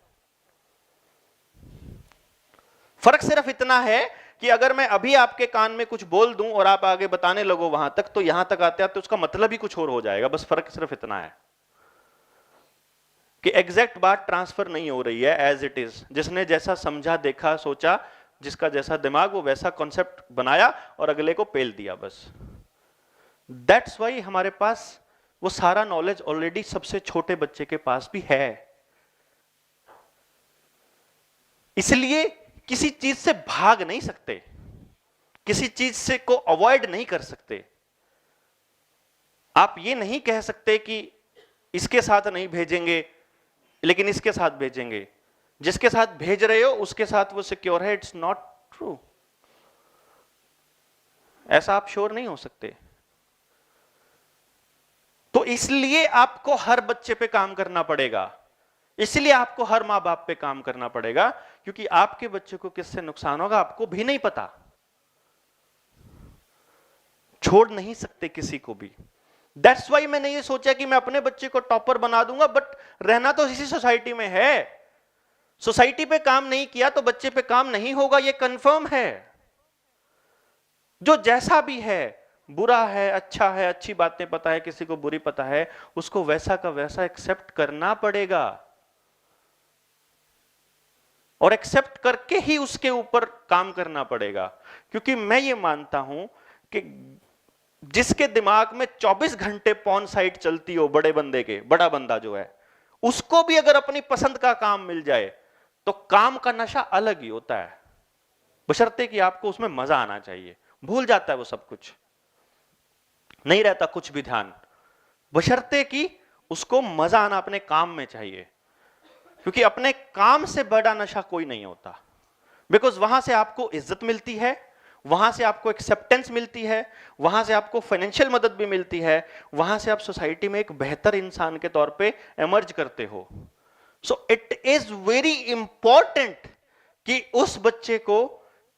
फर्क सिर्फ इतना है कि अगर मैं अभी आपके कान में कुछ बोल दूं और आप आगे बताने लगो वहां तक, तो यहां तक आते आते उसका मतलब ही कुछ और हो जाएगा। बस फर्क सिर्फ इतना है कि एग्जैक्ट बात ट्रांसफर नहीं हो रही है एज इट इज। जिसने जैसा समझा, देखा, सोचा, जिसका जैसा दिमाग, वो वैसा कॉन्सेप्ट बनाया और अगले को पेल दिया बस। दैट्स वाई हमारे पास वो सारा नॉलेज ऑलरेडी सबसे छोटे बच्चे के पास भी है। इसलिए किसी चीज से भाग नहीं सकते, किसी चीज से को अवॉइड नहीं कर सकते। आप ये नहीं कह सकते कि इसके साथ नहीं भेजेंगे लेकिन इसके साथ भेजेंगे। जिसके साथ भेज रहे हो उसके साथ वो सिक्योर है, इट्स नॉट ट्रू। ऐसा आप श्योर नहीं हो सकते। तो इसलिए आपको हर बच्चे पे काम करना पड़ेगा, इसलिए आपको हर मां बाप पे काम करना पड़ेगा, क्योंकि आपके बच्चे को किससे नुकसान होगा आपको भी नहीं पता। छोड़ नहीं सकते किसी को भी। दैट्स वाई मैंने ये सोचा कि मैं अपने बच्चे को टॉपर बना दूंगा, बट रहना तो इसी सोसाइटी में है। सोसाइटी पे काम नहीं किया तो बच्चे पे काम नहीं होगा, ये कंफर्म है। जो जैसा भी है, बुरा है, अच्छा है, अच्छी बातें पता है, किसी को बुरी पता है, उसको वैसा का वैसा एक्सेप्ट करना पड़ेगा, और एक्सेप्ट करके ही उसके ऊपर काम करना पड़ेगा। क्योंकि मैं ये मानता हूं कि जिसके दिमाग में 24 घंटे पॉर्न साइट चलती हो, बड़े बंदे के, बड़ा बंदा जो है, उसको भी अगर अपनी पसंद का काम मिल जाए तो काम का नशा अलग ही होता है, बशर्ते कि आपको उसमें मजा आना चाहिए। भूल जाता है वो सब कुछ, नहीं रहता कुछ भी ध्यान, बशर्ते कि उसको मजा आना अपने काम में चाहिए। क्योंकि अपने काम से बड़ा नशा कोई नहीं होता। बिकॉज वहां से आपको इज्जत मिलती है, वहां से आपको एक्सेप्टेंस मिलती है, वहां से आपको फाइनेंशियल मदद भी मिलती है, वहां से आप सोसाइटी में एक बेहतर इंसान के तौर पे एमर्ज करते हो। So it is very important कि उस बच्चे को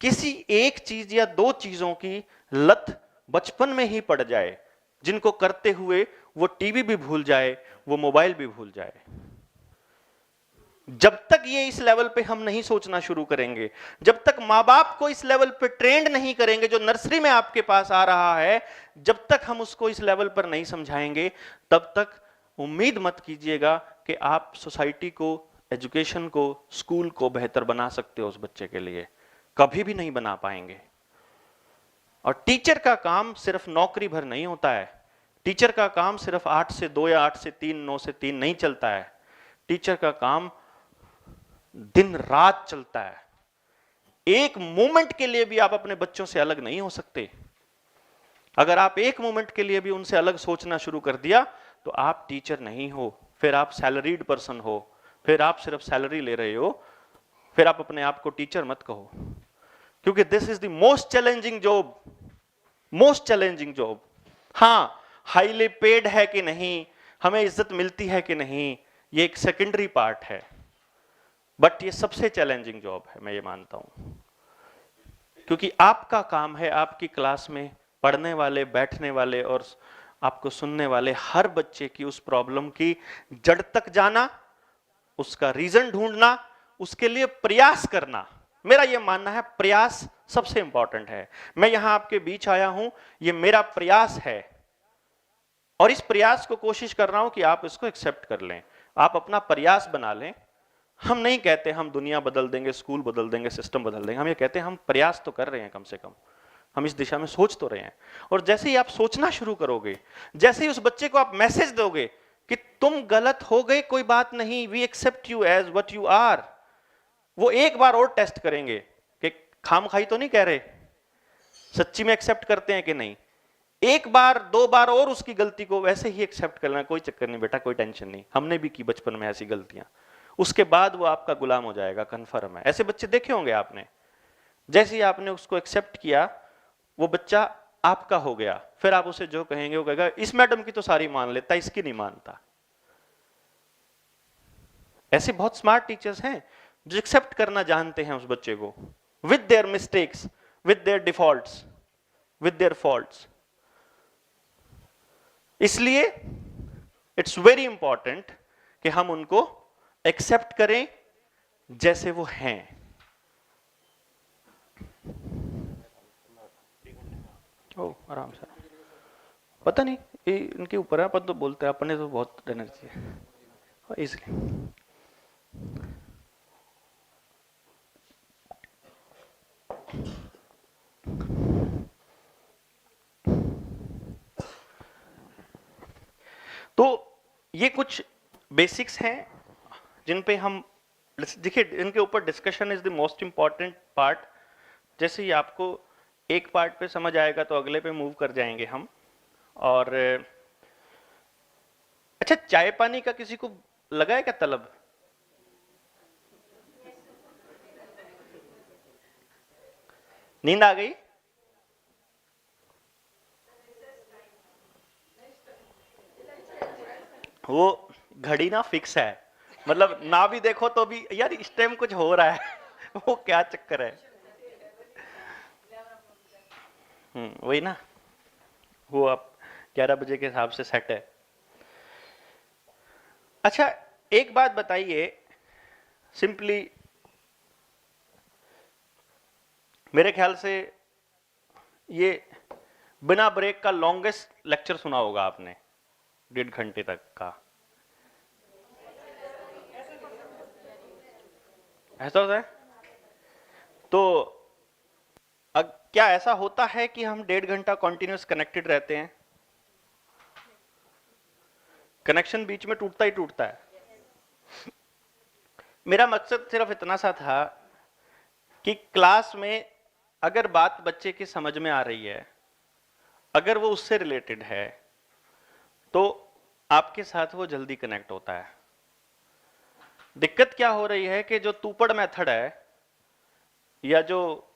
किसी एक चीज या 2 चीजों की लत बचपन में ही पड़ जाए, जिनको करते हुए वो टीवी भी भूल जाए, वो मोबाइल भी भूल जाए। जब तक ये इस लेवल पे हम नहीं सोचना शुरू करेंगे, जब तक मां बाप को इस लेवल पे ट्रेंड नहीं करेंगे, जो नर्सरी में आपके पास आ रहा है, जब तक हम उसको इस लेवल पर नहीं समझाएंगे, तब तक उम्मीद मत कीजिएगा कि आप सोसाइटी को, एजुकेशन को, स्कूल को बेहतर बना सकते हो उस बच्चे के लिए। कभी भी नहीं बना पाएंगे। और टीचर का काम सिर्फ नौकरी भर नहीं होता है। टीचर का काम सिर्फ 8 से 2 या 8 से 3, 9 से 3 नहीं चलता है। टीचर का काम दिन रात चलता है। एक मोमेंट के लिए भी आप अपने बच्चों से अलग नहीं हो सकते। अगर आप एक मोमेंट के लिए भी उनसे अलग सोचना शुरू कर दिया तो आप टीचर नहीं हो, फिर आप सैलरीड पर्सन हो, फिर आप सिर्फ सैलरी ले रहे हो, फिर आप अपने आप को टीचर मत कहो। क्योंकि this is the most challenging job, most challenging job. हां, हाईली पेड है कि नहीं, हमें इज्जत मिलती है कि नहीं, ये एक सेकेंडरी पार्ट है, बट ये सबसे चैलेंजिंग जॉब है, मैं ये मानता हूं। क्योंकि आपका काम है आपकी क्लास में पढ़ने वाले, बैठने वाले और आपको सुनने वाले हर बच्चे की उस प्रॉब्लम की जड़ तक जाना, उसका रीजन ढूंढना, उसके लिए प्रयास करना। मेरा यह मानना है प्रयास सबसे इंपॉर्टेंट है। मैं यहां आपके बीच आया हूं, यह मेरा प्रयास है, और इस प्रयास को कोशिश कर रहा हूं कि आप इसको एक्सेप्ट कर लें, आप अपना प्रयास बना लें। हम नहीं कहते हम दुनिया बदल देंगे, स्कूल बदल देंगे, सिस्टम बदल देंगे, हम ये कहते हैं हम प्रयास तो कर रहे हैं, कम से कम हम इस दिशा में सोच तो रहे हैं। और जैसे ही आप सोचना शुरू करोगे, जैसे ही उस बच्चे को आप मैसेज दोगे कि तुम गलत हो गए, कोई बात नहीं, we accept you as what you are, वो एक बार और टेस्ट करेंगे कि खाम खाई तो नहीं कह रहे, सच्ची में एक्सेप्ट करते हैं कि नहीं। एक बार दो बार और उसकी गलती को वैसे ही एक्सेप्ट करना, कोई चक्कर नहीं बेटा, कोई टेंशन नहीं, हमने भी की बचपन में ऐसी गलतियां। उसके बाद वो आपका गुलाम हो जाएगा, कन्फर्म है। ऐसे बच्चे देखे होंगे आपने, जैसे ही आपने उसको एक्सेप्ट किया वो बच्चा आपका हो गया, फिर आप उसे जो कहेंगे वो कहेगा इस मैडम की तो सारी मान लेता, इसकी नहीं मानता। ऐसे बहुत स्मार्ट टीचर्स हैं जो एक्सेप्ट करना जानते हैं उस बच्चे को, with their mistakes, with their defaults, with their faults. इसलिए इट्स वेरी इंपॉर्टेंट कि हम उनको एक्सेप्ट करें जैसे वो हैं। ओ आराम से, पता नहीं ये इनके ऊपर है, अपन तो बोलते हैं, अपने तो बहुत एनर्जी है इसलिए। तो ये कुछ बेसिक्स हैं जिन पे हम देखिए, इनके ऊपर discussion is the most important part. जैसे ही आपको एक पार्ट पे समझ आएगा तो अगले पे मूव कर जाएंगे हम। और अच्छा, चाय पानी का किसी को लगा है क्या तलब? नींद आ गई? वो घड़ी ना फिक्स है, मतलब ना भी देखो तो भी यार इस टाइम कुछ हो रहा है वो क्या चक्कर है? वही ना, वो आप 11 बजे के हिसाब से सेट है। अच्छा, एक बात बताइए सिंपली, मेरे ख्याल से ये बिना ब्रेक का लॉन्गेस्ट लेक्चर सुना होगा आपने, 1.5 घंटे तक का। ऐसा होता है? तो क्या ऐसा होता है कि हम 1.5 घंटा कॉन्टिन्यूस कनेक्टेड रहते हैं? कनेक्शन बीच में टूटता ही टूटता है। मेरा मकसद सिर्फ इतना सा था कि क्लास में अगर बात बच्चे की समझ में आ रही है, अगर वो उससे रिलेटेड है, तो आपके साथ वो जल्दी कनेक्ट होता है। दिक्कत क्या हो रही है कि जो तूपड़ मेथड है या जो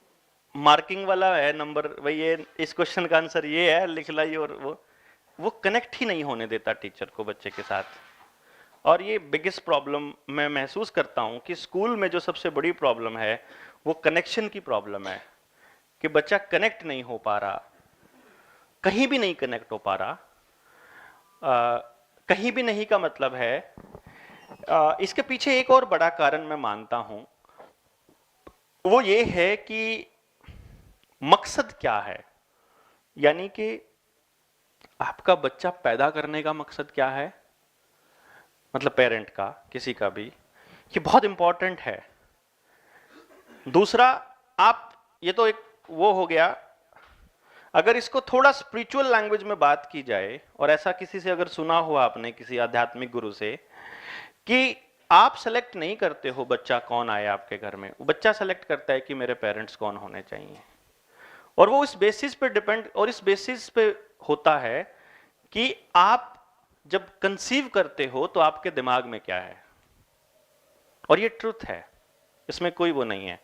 मार्किंग वाला है नंबर, वही ये इस क्वेश्चन का आंसर ये है, लिख लाई, और वो कनेक्ट ही नहीं होने देता टीचर को बच्चे के साथ। और ये बिगेस्ट प्रॉब्लम मैं महसूस करता हूं कि स्कूल में जो सबसे बड़ी प्रॉब्लम है वो कनेक्शन की प्रॉब्लम है, कि बच्चा कनेक्ट नहीं हो पा रहा, कहीं भी नहीं कनेक्ट हो पा रहा। कहीं भी नहीं का मतलब है, इसके पीछे एक और बड़ा कारण मैं मानता हूं, वो ये है कि मकसद क्या है, यानी कि आपका बच्चा पैदा करने का मकसद क्या है, मतलब पेरेंट का, किसी का भी, ये बहुत इंपॉर्टेंट है। दूसरा, आप ये तो एक वो हो गया, अगर इसको थोड़ा स्पिरिचुअल लैंग्वेज में बात की जाए, और ऐसा किसी से अगर सुना हुआ आपने, किसी आध्यात्मिक गुरु से, कि आप सेलेक्ट नहीं करते हो बच्चा कौन आए आपके घर में, बच्चा सेलेक्ट करता है कि मेरे पेरेंट्स कौन होने चाहिए। और वो इस बेसिस पे डिपेंड, और इस बेसिस पे होता है कि आप जब कंसीव करते हो तो आपके दिमाग में क्या है। और ये ट्रुथ है, इसमें कोई वो नहीं है।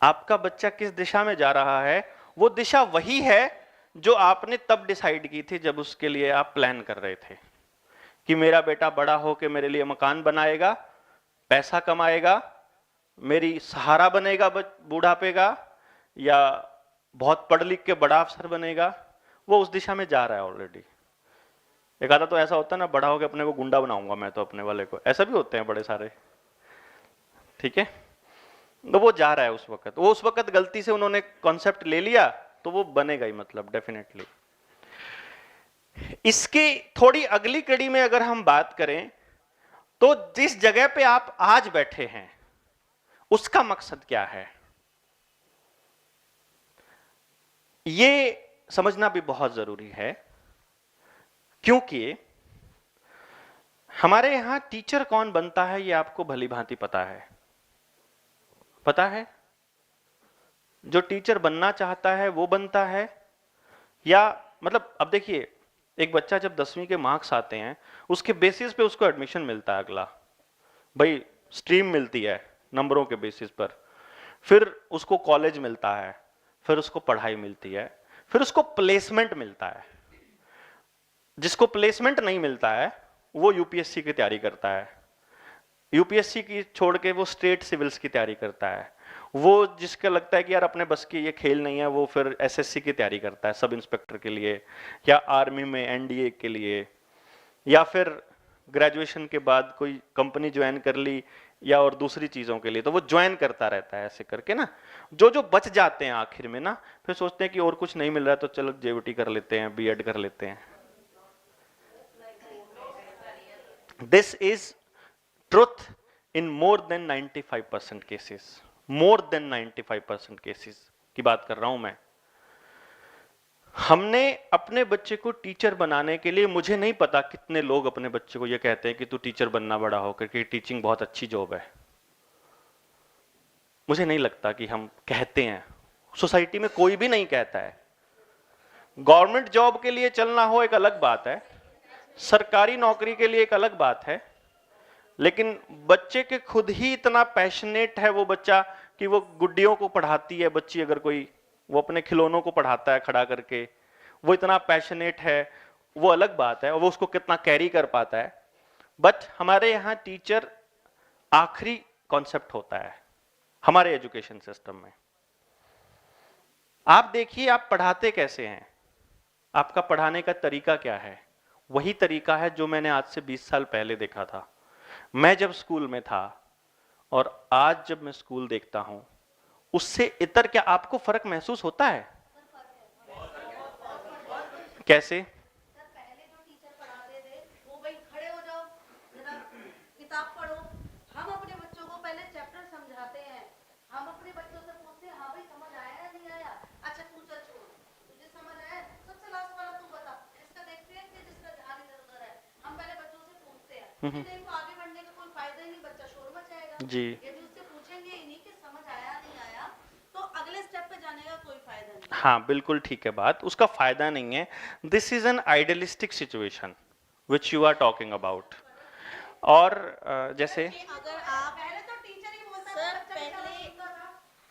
आपका बच्चा किस दिशा में जा रहा है, वो दिशा वही है जो आपने तब डिसाइड की थी जब उसके लिए आप प्लान कर रहे थे कि मेरा बेटा बड़ा होकर मेरे लिए मकान बनाएगा, पैसा कमाएगा, मेरी सहारा बनेगा बूढ़ापे का, या बहुत पढ़ लिख के बड़ा अफसर बनेगा। वो उस दिशा में जा रहा है ऑलरेडी। एक आधा तो ऐसा होता है ना, बड़ा होकर अपने को गुंडा बनाऊंगा मैं तो अपने वाले को, ऐसा भी होते हैं बड़े सारे, ठीक है। तो वो जा रहा है उस वक्त, वो उस वक्त गलती से उन्होंने कॉन्सेप्ट ले लिया तो वो बनेगा ही, मतलब डेफिनेटली। इसकी थोड़ी अगली कड़ी में अगर हम बात करें तो जिस जगह पे आप आज बैठे हैं उसका मकसद क्या है, ये समझना भी बहुत जरूरी है। क्योंकि हमारे यहां टीचर कौन बनता है ये आपको भली भांति पता है। पता है, जो टीचर बनना चाहता है वो बनता है, या मतलब अब देखिए, एक बच्चा जब 10वीं के मार्क्स आते हैं, उसके बेसिस पे उसको एडमिशन मिलता है अगला, भाई स्ट्रीम मिलती है नंबरों के बेसिस पर, फिर उसको कॉलेज मिलता है, फिर उसको पढ़ाई मिलती है, फिर उसको प्लेसमेंट मिलता है। जिसको प्लेसमेंट नहीं मिलता है वो यूपीएससी की तैयारी करता है, यूपीएससी की छोड़ के वो स्टेट सिविल्स की तैयारी करता है, वो जिसका लगता है कि यार अपने बस की ये खेल नहीं है वो फिर एसएससी की तैयारी करता है सब इंस्पेक्टर के लिए, या आर्मी में एनडीए के लिए, या फिर ग्रेजुएशन के बाद कोई कंपनी ज्वाइन कर ली या और दूसरी चीजों के लिए, तो वो ज्वाइन करता रहता है ऐसे करके ना। जो जो बच जाते हैं आखिर में ना, फिर सोचते हैं कि और कुछ नहीं मिल रहा है तो चलो जेवीटी कर लेते हैं, बीएड कर लेते हैं। This is truth in more than 95% cases, more than 95% cases की बात कर रहा हूं मैं। हमने अपने बच्चे को टीचर बनाने के लिए, मुझे नहीं पता कितने लोग अपने बच्चे को ये कहते हैं कि तू टीचर बनना बड़ा होकर कि टीचिंग बहुत अच्छी जॉब है। मुझे नहीं लगता कि हम कहते हैं, सोसाइटी में कोई भी नहीं कहता है। गवर्नमेंट जॉब के लिए चलना हो एक अलग बात है, सरकारी नौकरी के लिए एक अलग बात है, लेकिन बच्चे के खुद ही इतना पैशनेट है वो बच्चा कि वो गुड्डियों को पढ़ाती है बच्ची, अगर कोई वो अपने खिलौनों को पढ़ाता है खड़ा करके, वो इतना पैशनेट है, वो अलग बात है, और वो उसको कितना कैरी कर पाता है। बट हमारे यहाँ टीचर आखिरी कॉन्सेप्ट होता है हमारे एजुकेशन सिस्टम में। आप देखिए आप पढ़ाते कैसे हैं, आपका पढ़ाने का तरीका क्या है, वही तरीका है जो मैंने आज से 20 साल पहले देखा था। मैं जब स्कूल में था और आज जब मैं स्कूल देखता हूं, उससे इतर क्या आपको फर्क महसूस होता है? कैसे?
पहले जो टीचर पढ़ाते थे वो भाई खड़े हो जाओ जरा किताब पढ़ो, हम अपने बच्चों को पहले चैप्टर समझाते हैं, हम अपने बच्चों से पूछते हैं हाँ भाई समझ आया या नहीं आया, अच्छा तू चल छोड़, तुझे समझ आया, सबसे लास्ट वाला तू बता, इसका देखते हैं कि जिसका ध्यान इधर उधर है, हम पहले बच्चों से पूछते हैं, नहीं तो आगे बढ़ने का कोई फायदा ही नहीं, बच्चा शोर मचाएगा
जी।
यदि उससे पूछेंगे ही नहीं कि समझ आया नहीं आया तो अगले स्टेप पे जाने का कोई फायदा नहीं।
हाँ बिल्कुल ठीक है बात, उसका फायदा नहीं है। This is an idealistic situation which you are talking about. और जैसे
अगर आप पहले तो टीचर ही बोलता था,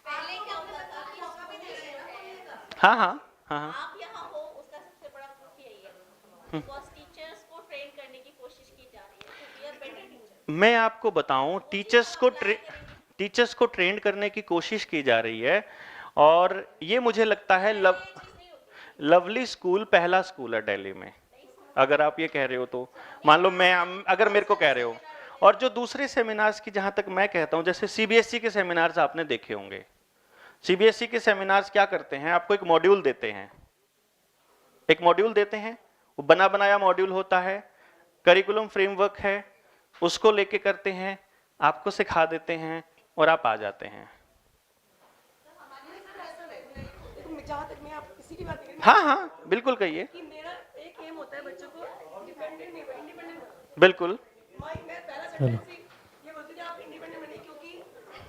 पहले क्या होता था कि मौका भी दे रहे हैं ना।
हाँ हाँ हाँ हाँ
आप यहाँ हो उसका सबसे बड़ा प्रूफ यही है, बिकॉज़ टीचर्स को ट्रेन करने की कोशिश की जा रही है to be a better teacher.
मैं आपको बताऊं, टीचर्स को ट्रेन करने की कोशिश की जा रही है, और ये मुझे लगता है लवली स्कूल पहला स्कूल है दिल्ली में, अगर आप ये कह रहे हो तो। मान लो मैं, अगर मेरे को कह रहे हो, और जो दूसरे सेमिनार्स की जहां तक मैं कहता हूं, जैसे सीबीएसई के सेमिनार्स आपने देखे होंगे। सीबीएसई के सेमिनार्स क्या करते हैं, आपको एक मॉड्यूल देते हैं, एक मॉड्यूल देते हैं, वो बना बनाया मॉड्यूल होता है, करिकुलम फ्रेमवर्क है, उसको लेके करते हैं, आपको सिखा देते हैं और आप आ जाते हैं।
जहाँ तक मैं आप किसी की बात नहीं कर रही,
हाँ हाँ बिल्कुल कहिए।
कि मेरा एक एम होता है बच्चों को इंडिपेंडेंट बनाना।
बिल्कुल।
मैं पहला सेंटेंस ही ये बोलती थी आप इंडिपेंडेंट बनिए, क्योंकि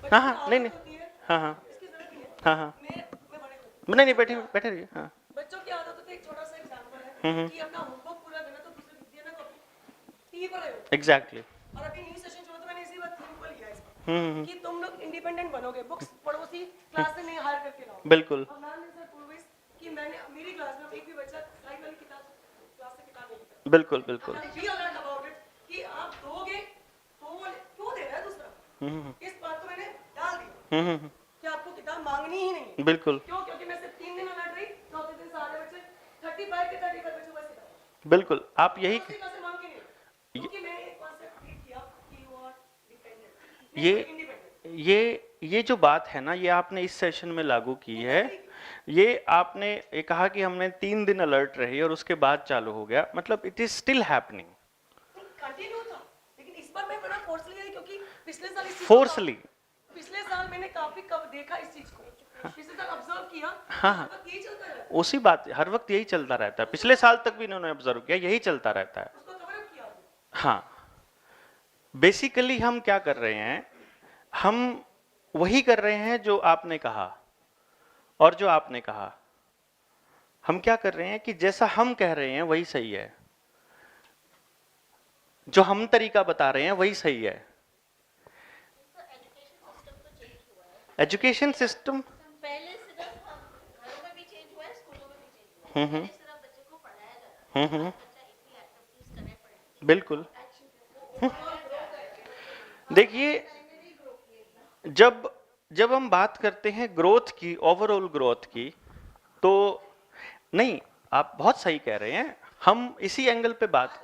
बच्चों
हाँ हाँ
को
नहीं
आदत
नहीं,
होती है,
हाँ हाँ
इसकी जरूरत नहीं है।
हाँ हाँ
मैं बड़े
नहीं नहीं, बैठे बैठे रहिए। हाँ
बच्चों की आदत होती है, एक छोटा सा एग्जांपल है कि अपना होमवर्क पूरा करना तो दूसरे को दिया ना कॉपी टीवी पर आयो।
एग्जैक्टली।
और अभी न्यू सेशन शुरू तो मैंने इसी बात थीम को लिया इसका कि तुम लोग इंडिपेंडेंट बनोगे, बुक्स पड़ोसी क्लास से नहीं हायर करके लाओ।
बिल्कुल
और मैम ने सर प्रूविस कि मैंने मेरी क्लास में एक भी बच्चा साइड वाली किताब क्लास से किताब नहीं लेता।
बिल्कुल बिल्कुल।
बी अलर्ट अबाउट इट कि आप दोगे तो वो क्यों दे रहा है दूसरा। इस बात को मैंने डाल दिया कि आपको किताब मांगनी ही नहीं।
बिल्कुल।
क्यों? क्योंकि मैं सिर्फ 3 दिन अलर्ट रही, चौथे दिन सारे बच्चे 35 के 35 बच्चों बस किताब।
बिल्कुल आप यही
मांग के नहीं, क्योंकि मैंने एक कॉन्सेप्ट क्रिएट किया कि यू आर डिपेंडेंट,
ये
इंडिपेंडेंट।
ये जो बात है ना, ये आपने इस सेशन में लागू की है। ये आपने ये कहा कि हमने 3 दिन अलर्ट रही और उसके बाद चालू हो गया, मतलब it is still happening.
Continue था, लेकिन इस बार मैं बड़ा फोर्सली गई क्योंकि पिछले साल इस चीज
फोर्सली,
पिछले साल मैंने काफी कब देखा इस चीज को, पिछले साल ऑब्जर्व किया।
हाँ हाँ
तो यही चलता है,
उसी बात, हर वक्त यही चलता रहता है, पिछले साल तक भी इन्होंने ऑब्जर्व किया, यही चलता रहता है।
उसको कवर अप किया।
हाँ बेसिकली हम क्या कर रहे हैं, हम वही कर रहे हैं जो आपने कहा, और जो आपने कहा हम क्या कर रहे हैं कि जैसा हम कह रहे हैं वही सही है, जो हम तरीका बता रहे हैं वही सही है। एजुकेशन सिस्टम
पहले सिर्फ हम घरों में भी चेंज हुआ है, स्कूलों में भी चेंज हुआ है। पहले सिर्फ बच्चे को पढ़ाया जा रहा था, आज बच्चा इतनी एक्टिविटीज करने पड़ती
बिल्कुल। देखिए, जब हम बात करते हैं ग्रोथ की, ओवरऑल ग्रोथ की, तो नहीं, आप बहुत सही कह रहे हैं, हम इसी एंगल पे बात,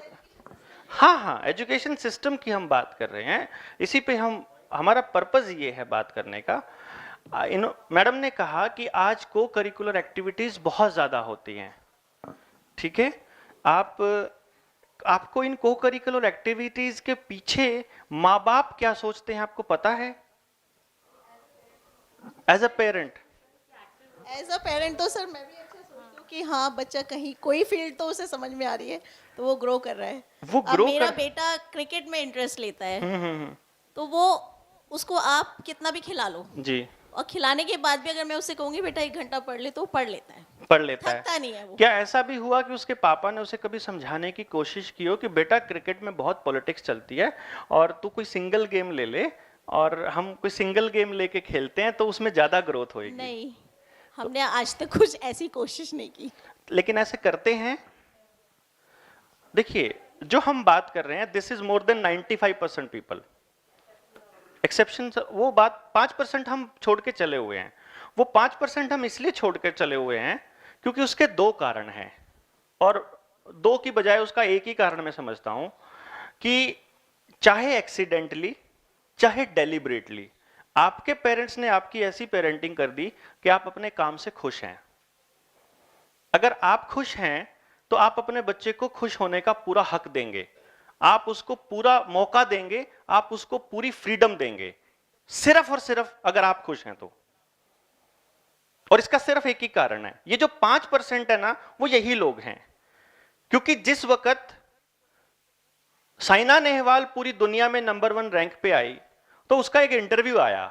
हाँ, एजुकेशन सिस्टम की हम बात कर रहे हैं, इसी पे हमारा पर्पस ये है बात करने का। मैडम ने कहा कि आज को करिकुलर एक्टिविटीज बहुत ज्यादा होती हैं, ठीक है। आपको इन को करिकुलर एक्टिविटीज के पीछे माँ बाप क्या सोचते हैं आपको पता है? एज अ पेरेंट
तो सर मैं भी ऐसे सोचती हूँ कि हाँ, बच्चा कहीं कोई फील्ड तो उसे समझ में आ रही है, तो वो ग्रो कर रहा है।
वो
अब
ग्रो
मेरा
कर,
बेटा क्रिकेट में इंटरेस्ट लेता है, तो वो उसको आप कितना भी खिला लो,
जी,
और खिलाने के बाद भी अगर मैं उससे कहूंगी बेटा 1 घंटा पढ़ ले, तो वो पढ़ लेता है,
पढ़ लेता है।
थकता नहीं है वो।
क्या ऐसा भी हुआ कि उसके पापा ने उसे कभी समझाने की कोशिश की हो कि बेटा क्रिकेट में बहुत पॉलिटिक्स चलती है और तू कोई सिंगल गेम ले ले और हम कोई सिंगल गेम लेके खेलते हैं तो उसमें ज्यादा ग्रोथ होएगी?
नहीं, हमने आज तक कुछ ऐसी कोशिश नहीं की।
लेकिन ऐसे करते हैं। देखिए, जो हम बात कर रहे हैं, this is more than 95% people. Exception वो बात 5% हम छोड़ के चले हुए हैं। वो 5% हम इसलिए छोड़ के चले हुए हैं क्योंकि उसके 2 कारण हैं, और 2 की बजाय उसका एक ही कारण मैं समझता हूं कि चाहे एक्सीडेंटली चाहे डेलिबरेटली आपके पेरेंट्स ने आपकी ऐसी पेरेंटिंग कर दी कि आप अपने काम से खुश हैं। अगर आप खुश हैं तो आप अपने बच्चे को खुश होने का पूरा हक देंगे, आप उसको पूरा मौका देंगे, आप उसको पूरी फ्रीडम देंगे, सिर्फ और सिर्फ अगर आप खुश हैं तो। और इसका सिर्फ एक ही कारण है, ये जो 5% है ना, वो यही लोग हैं। क्योंकि जिस वक्त साइना नेहवाल पूरी दुनिया में नंबर 1 रैंक पे आई, तो उसका एक इंटरव्यू आया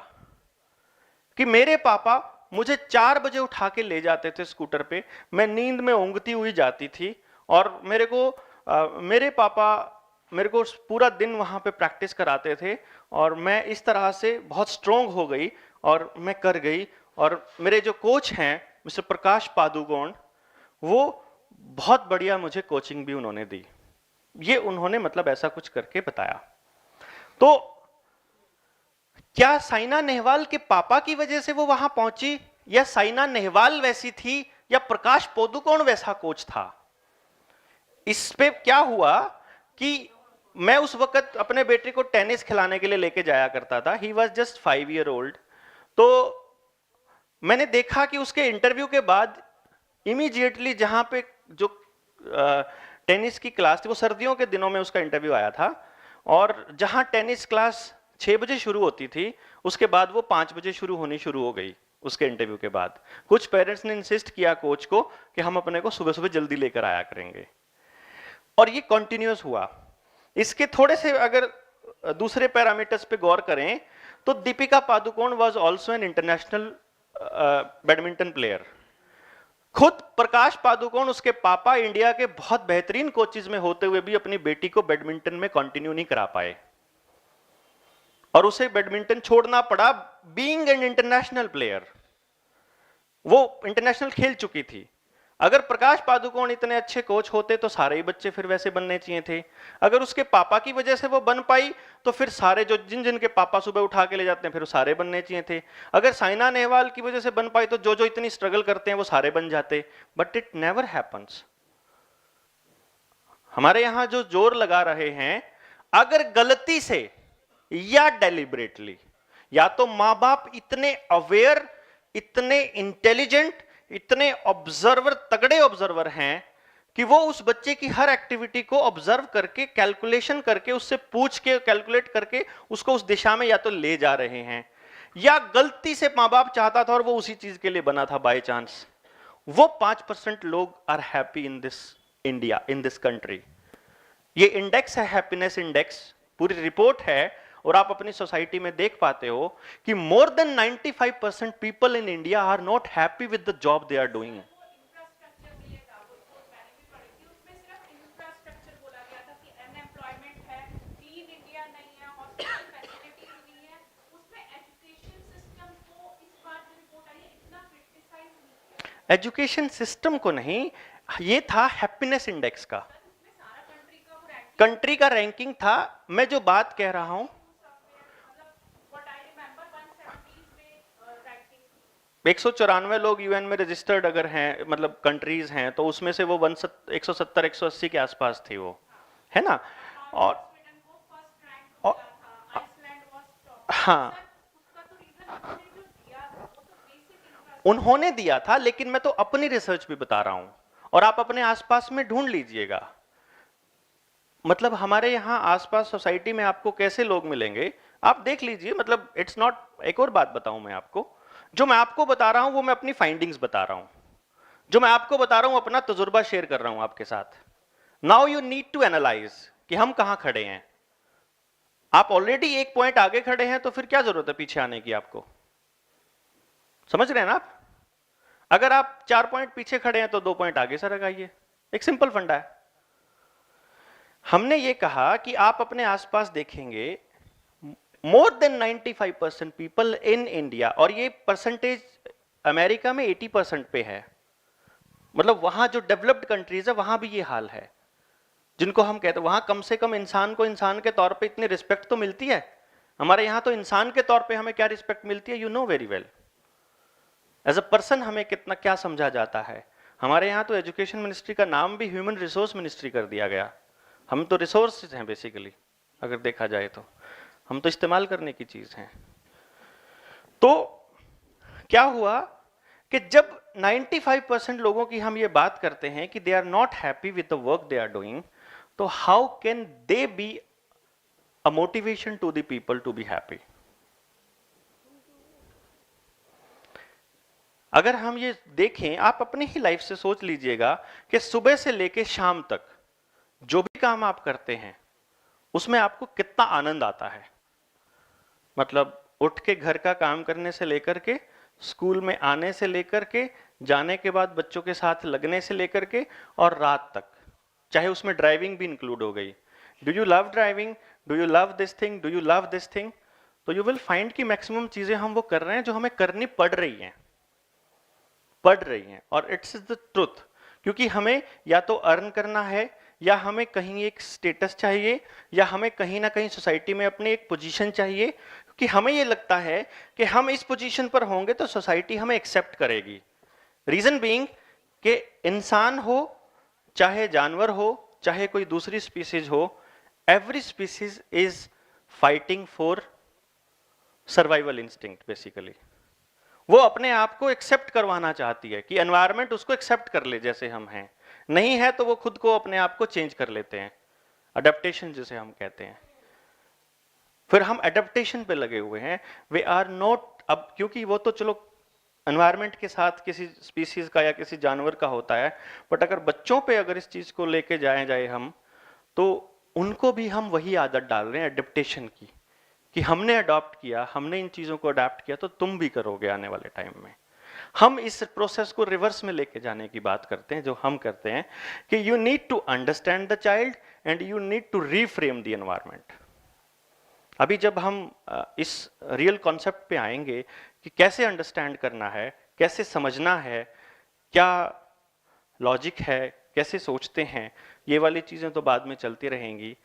कि मेरे पापा मुझे 4 बजे उठा के ले जाते थे स्कूटर पे, मैं नींद में ऊँघती हुई जाती थी, और मेरे पापा मेरे को पूरा दिन वहां पे प्रैक्टिस कराते थे, और मैं इस तरह से बहुत स्ट्रोंग हो गई और मैं कर गई। और मेरे जो कोच हैं मिस्टर प्रकाश पादुकोण, वो बहुत बढ़िया मुझे कोचिंग भी उन्होंने दी। ये उन्होंने मतलब ऐसा कुछ करके बताया। तो क्या साइना नेहवाल के पापा की वजह से वो वहां पहुंची, या साइना नेहवाल वैसी थी, या प्रकाश पादुकोण वैसा कोच था? इस पे क्या हुआ कि मैं उस वक्त अपने बेटे को टेनिस खिलाने के लिए लेके जाया करता था, he was just 5 year old. तो मैंने देखा कि उसके इंटरव्यू के बाद इमीडिएटली जहां पे जो टेनिस की क्लास थी, वो सर्दियों के दिनों में उसका इंटरव्यू आया था, और जहां टेनिस क्लास 6 बजे शुरू होती थी, उसके बाद वो 5 बजे शुरू हो गई उसके इंटरव्यू के बाद। कुछ पेरेंट्स ने इंसिस्ट किया कोच को कि हम अपने को सुबह सुबह जल्दी लेकर आया करेंगे, और ये कंटिन्यूअस हुआ। इसके थोड़े से अगर दूसरे पैरामीटर्स पे गौर करें तो Deepika Padukone was also an international badminton player. खुद प्रकाश पादुकोण, उसके पापा इंडिया के बहुत बेहतरीन कोचेज में होते हुए भी अपनी बेटी को बैडमिंटन में कंटिन्यू नहीं करा पाए, और उसे बैडमिंटन छोड़ना पड़ा बीइंग एन इंटरनेशनल प्लेयर। वो इंटरनेशनल खेल चुकी थी। अगर प्रकाश पादुकोण इतने अच्छे कोच होते तो सारे ही बच्चे फिर वैसे बनने चाहिए थे। अगर उसके पापा की वजह से वो बन पाई तो फिर सारे जो जिन के पापा सुबह उठा के ले जाते हैं फिर सारे बनने चाहिए थे। अगर साइना नेहवाल की वजह से बन पाई तो जो इतनी स्ट्रगल करते हैं वो सारे बन जाते। But it never happens. हमारे यहां जो जोर लगा रहे हैं, अगर गलती से या डेलिबरेटली, या तो मां बाप इतने अवेयर, इतने इंटेलिजेंट, इतने ऑब्जर्वर, तगड़े ऑब्जर्वर हैं कि वो उस बच्चे की हर एक्टिविटी को ऑब्जर्व करके, कैलकुलेशन करके, उससे पूछ के, कैलकुलेट करके उसको उस दिशा में या तो ले जा रहे हैं, या गलती से मां बाप चाहता था और वो उसी चीज के लिए बना था बाय चांस। वो 5% लोग are happy in this India, in this country. ये इंडेक्स है, हैप्पीनेस इंडेक्स, पूरी रिपोर्ट है, और आप अपनी सोसाइटी में देख पाते हो कि more than 95% people in India are not happy with the job they are doing. Education system को नहीं, ये था हैप्पीनेस इंडेक्स का, कंट्री का रैंकिंग था। मैं जो बात कह रहा हूं, 194 लोग यूएन में रजिस्टर्ड अगर हैं, मतलब कंट्रीज हैं, तो उसमें से वो 170 180 के आसपास थी वो, है ना। और हाँ, उन्होंने दिया था, लेकिन मैं तो अपनी रिसर्च भी बता रहा हूं, और आप अपने आसपास में ढूंढ लीजिएगा। मतलब हमारे यहाँ आसपास सोसाइटी में आपको कैसे लोग मिलेंगे, आप देख लीजिए। मतलब इट्स नॉट, एक और बात बताऊं मैं आपको, जो मैं आपको बता रहा हूं वो मैं अपनी फाइंडिंग्स बता रहा हूं, जो मैं आपको बता रहा हूं अपना तजुर्बा शेयर कर रहा हूं आपके साथ। Now you need to analyse कि हम कहां खड़े हैं। आप ऑलरेडी एक पॉइंट आगे खड़े हैं, तो फिर क्या जरूरत है पीछे आने की आपको। समझ रहे हैं ना आप। अगर आप 4 पॉइंट पीछे खड़े हैं तो 2 पॉइंट आगे सरक आइए, एक सिंपल फंडा है। हमने ये कहा कि आप अपने आसपास देखेंगे, मोर देन 95% पीपल इन इंडिया, और ये परसेंटेज अमेरिका में 80% पे है। मतलब वहां जो डेवलप्ड कंट्रीज है वहां भी ये हाल है, जिनको हम कहते हैं वहां कम से कम इंसान को इंसान के तौर पे इतनी रिस्पेक्ट तो मिलती है। हमारे यहां तो इंसान के तौर पे हमें क्या रिस्पेक्ट मिलती है, you know very well. As a person हमें कितना क्या समझा जाता है। हमारे यहाँ तो एजुकेशन मिनिस्ट्री का नाम भी ह्यूमन रिसोर्स मिनिस्ट्री कर दिया गया। हम तो रिसोर्स हैं बेसिकली, अगर देखा जाए तो हम तो इस्तेमाल करने की चीज हैं। तो क्या हुआ कि जब 95% लोगों की हम ये बात करते हैं कि they are not happy with the work they are doing, तो how can they be a motivation to the people to be happy. अगर हम ये देखें, आप अपनी ही लाइफ से सोच लीजिएगा कि सुबह से लेके शाम तक जो भी काम आप करते हैं उसमें आपको कितना आनंद आता है। मतलब उठ के घर का काम करने से लेकर के, स्कूल में आने से लेकर के, जाने के बाद बच्चों के साथ लगने से लेकर के, और रात तक, चाहे उसमें ड्राइविंग भी इंक्लूड हो गई। Do you love driving, do you love this thing, do you love this thing, तो यू विल फाइंड कि मैक्सिमम चीजें हम वो कर रहे हैं जो हमें करनी पड़ रही हैं, और इट्स द ट्रुथ। क्योंकि हमें या तो अर्न करना है, या हमें कहीं एक स्टेटस चाहिए, या हमें कहीं ना कहीं सोसाइटी में अपनी एक पोजीशन चाहिए, कि हमें ये लगता है कि हम इस पोजीशन पर होंगे तो सोसाइटी हमें एक्सेप्ट करेगी। रीजन बीइंग कि इंसान हो चाहे जानवर हो चाहे कोई दूसरी स्पीसीज हो, every species is fighting for survival instinct. Basically वो अपने आप को एक्सेप्ट करवाना चाहती है कि एनवायरनमेंट उसको एक्सेप्ट कर ले जैसे हम हैं। नहीं है तो वो खुद को अपने आप को चेंज कर लेते हैं, अडेप्टेशन जिसे हम कहते हैं। फिर हम अडेप्टेशन पे लगे हुए हैं, वे आर नॉट। अब क्योंकि वो तो चलो एनवायरनमेंट के साथ किसी स्पीसीज का या किसी जानवर का होता है, बट अगर बच्चों पे अगर इस चीज को लेके जाए हम, तो उनको भी हम वही आदत डाल रहे हैं अडेप्टेशन की, कि हमने अडॉप्ट किया, हमने इन चीजों को अडॉप्ट किया तो तुम भी करोगे आने वाले टाइम में। हम इस प्रोसेस को रिवर्स में लेके जाने की बात करते हैं, जो हम करते हैं कि you need to understand the child and you need to reframe the environment. अभी जब हम इस रियल कॉन्सेप्ट पे आएंगे कि कैसे अंडरस्टैंड करना है, कैसे समझना है, क्या लॉजिक है, कैसे सोचते हैं, ये वाली चीजें तो बाद में चलती रहेंगी।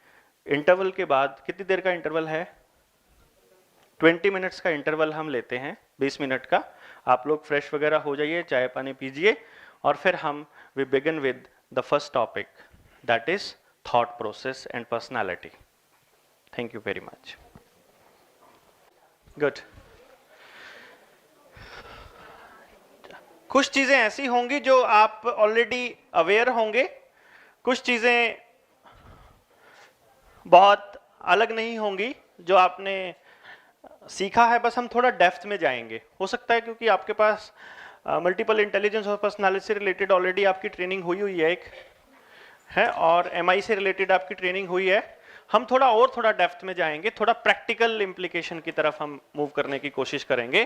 इंटरवल के बाद, कितनी देर का इंटरवल है? 20 मिनट्स का इंटरवल हम लेते हैं, 20 मिनट का। आप लोग फ्रेश वगैरह हो जाइए, चाय पानी पीजिए, और फिर हम we begin with the first topic, that is thought process and personality. Thank you very much. Good. कुछ चीजें ऐसी होंगी जो आप ऑलरेडी अवेयर होंगे, कुछ चीजें बहुत अलग नहीं होंगी जो आपने सीखा है, बस हम थोड़ा डेप्थ में जाएंगे। हो सकता है क्योंकि आपके पास मल्टीपल इंटेलिजेंस और पर्सनालिटी से रिलेटेड ऑलरेडी आपकी ट्रेनिंग हुई है एक है, और एमआई से रिलेटेड आपकी ट्रेनिंग हुई है। हम थोड़ा डेप्थ में जाएंगे, थोड़ा प्रैक्टिकल इंप्लीकेशन की तरफ हम मूव करने की कोशिश करेंगे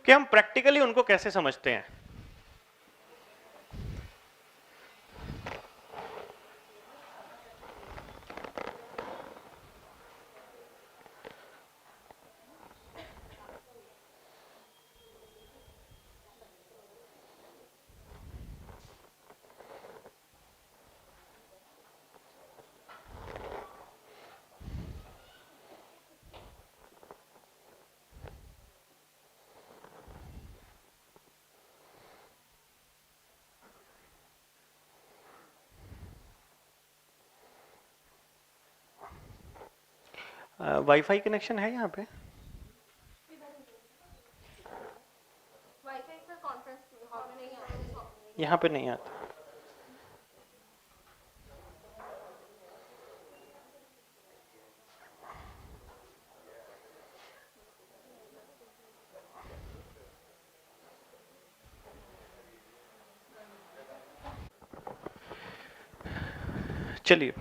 कि हम प्रैक्टिकली उनको कैसे समझते हैं। वाईफाई कनेक्शन है यहाँ पे?
वाईफाई का कॉन्फ्रेंस हॉल में नहीं आता।
यहाँ पे नहीं आता। चलिए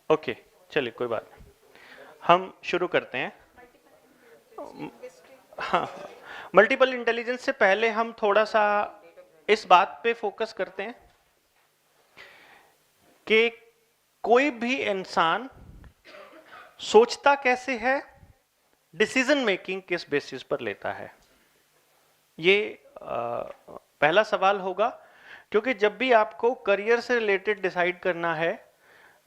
ओके, चलिए कोई बात नहीं, हम शुरू करते हैं। हाँ, मल्टीपल इंटेलिजेंस से पहले हम थोड़ा सा इस बात पे फोकस करते हैं कि कोई भी इंसान सोचता कैसे है, डिसीजन मेकिंग किस बेसिस पर लेता है। ये पहला सवाल होगा, क्योंकि जब भी आपको करियर से रिलेटेड डिसाइड करना है,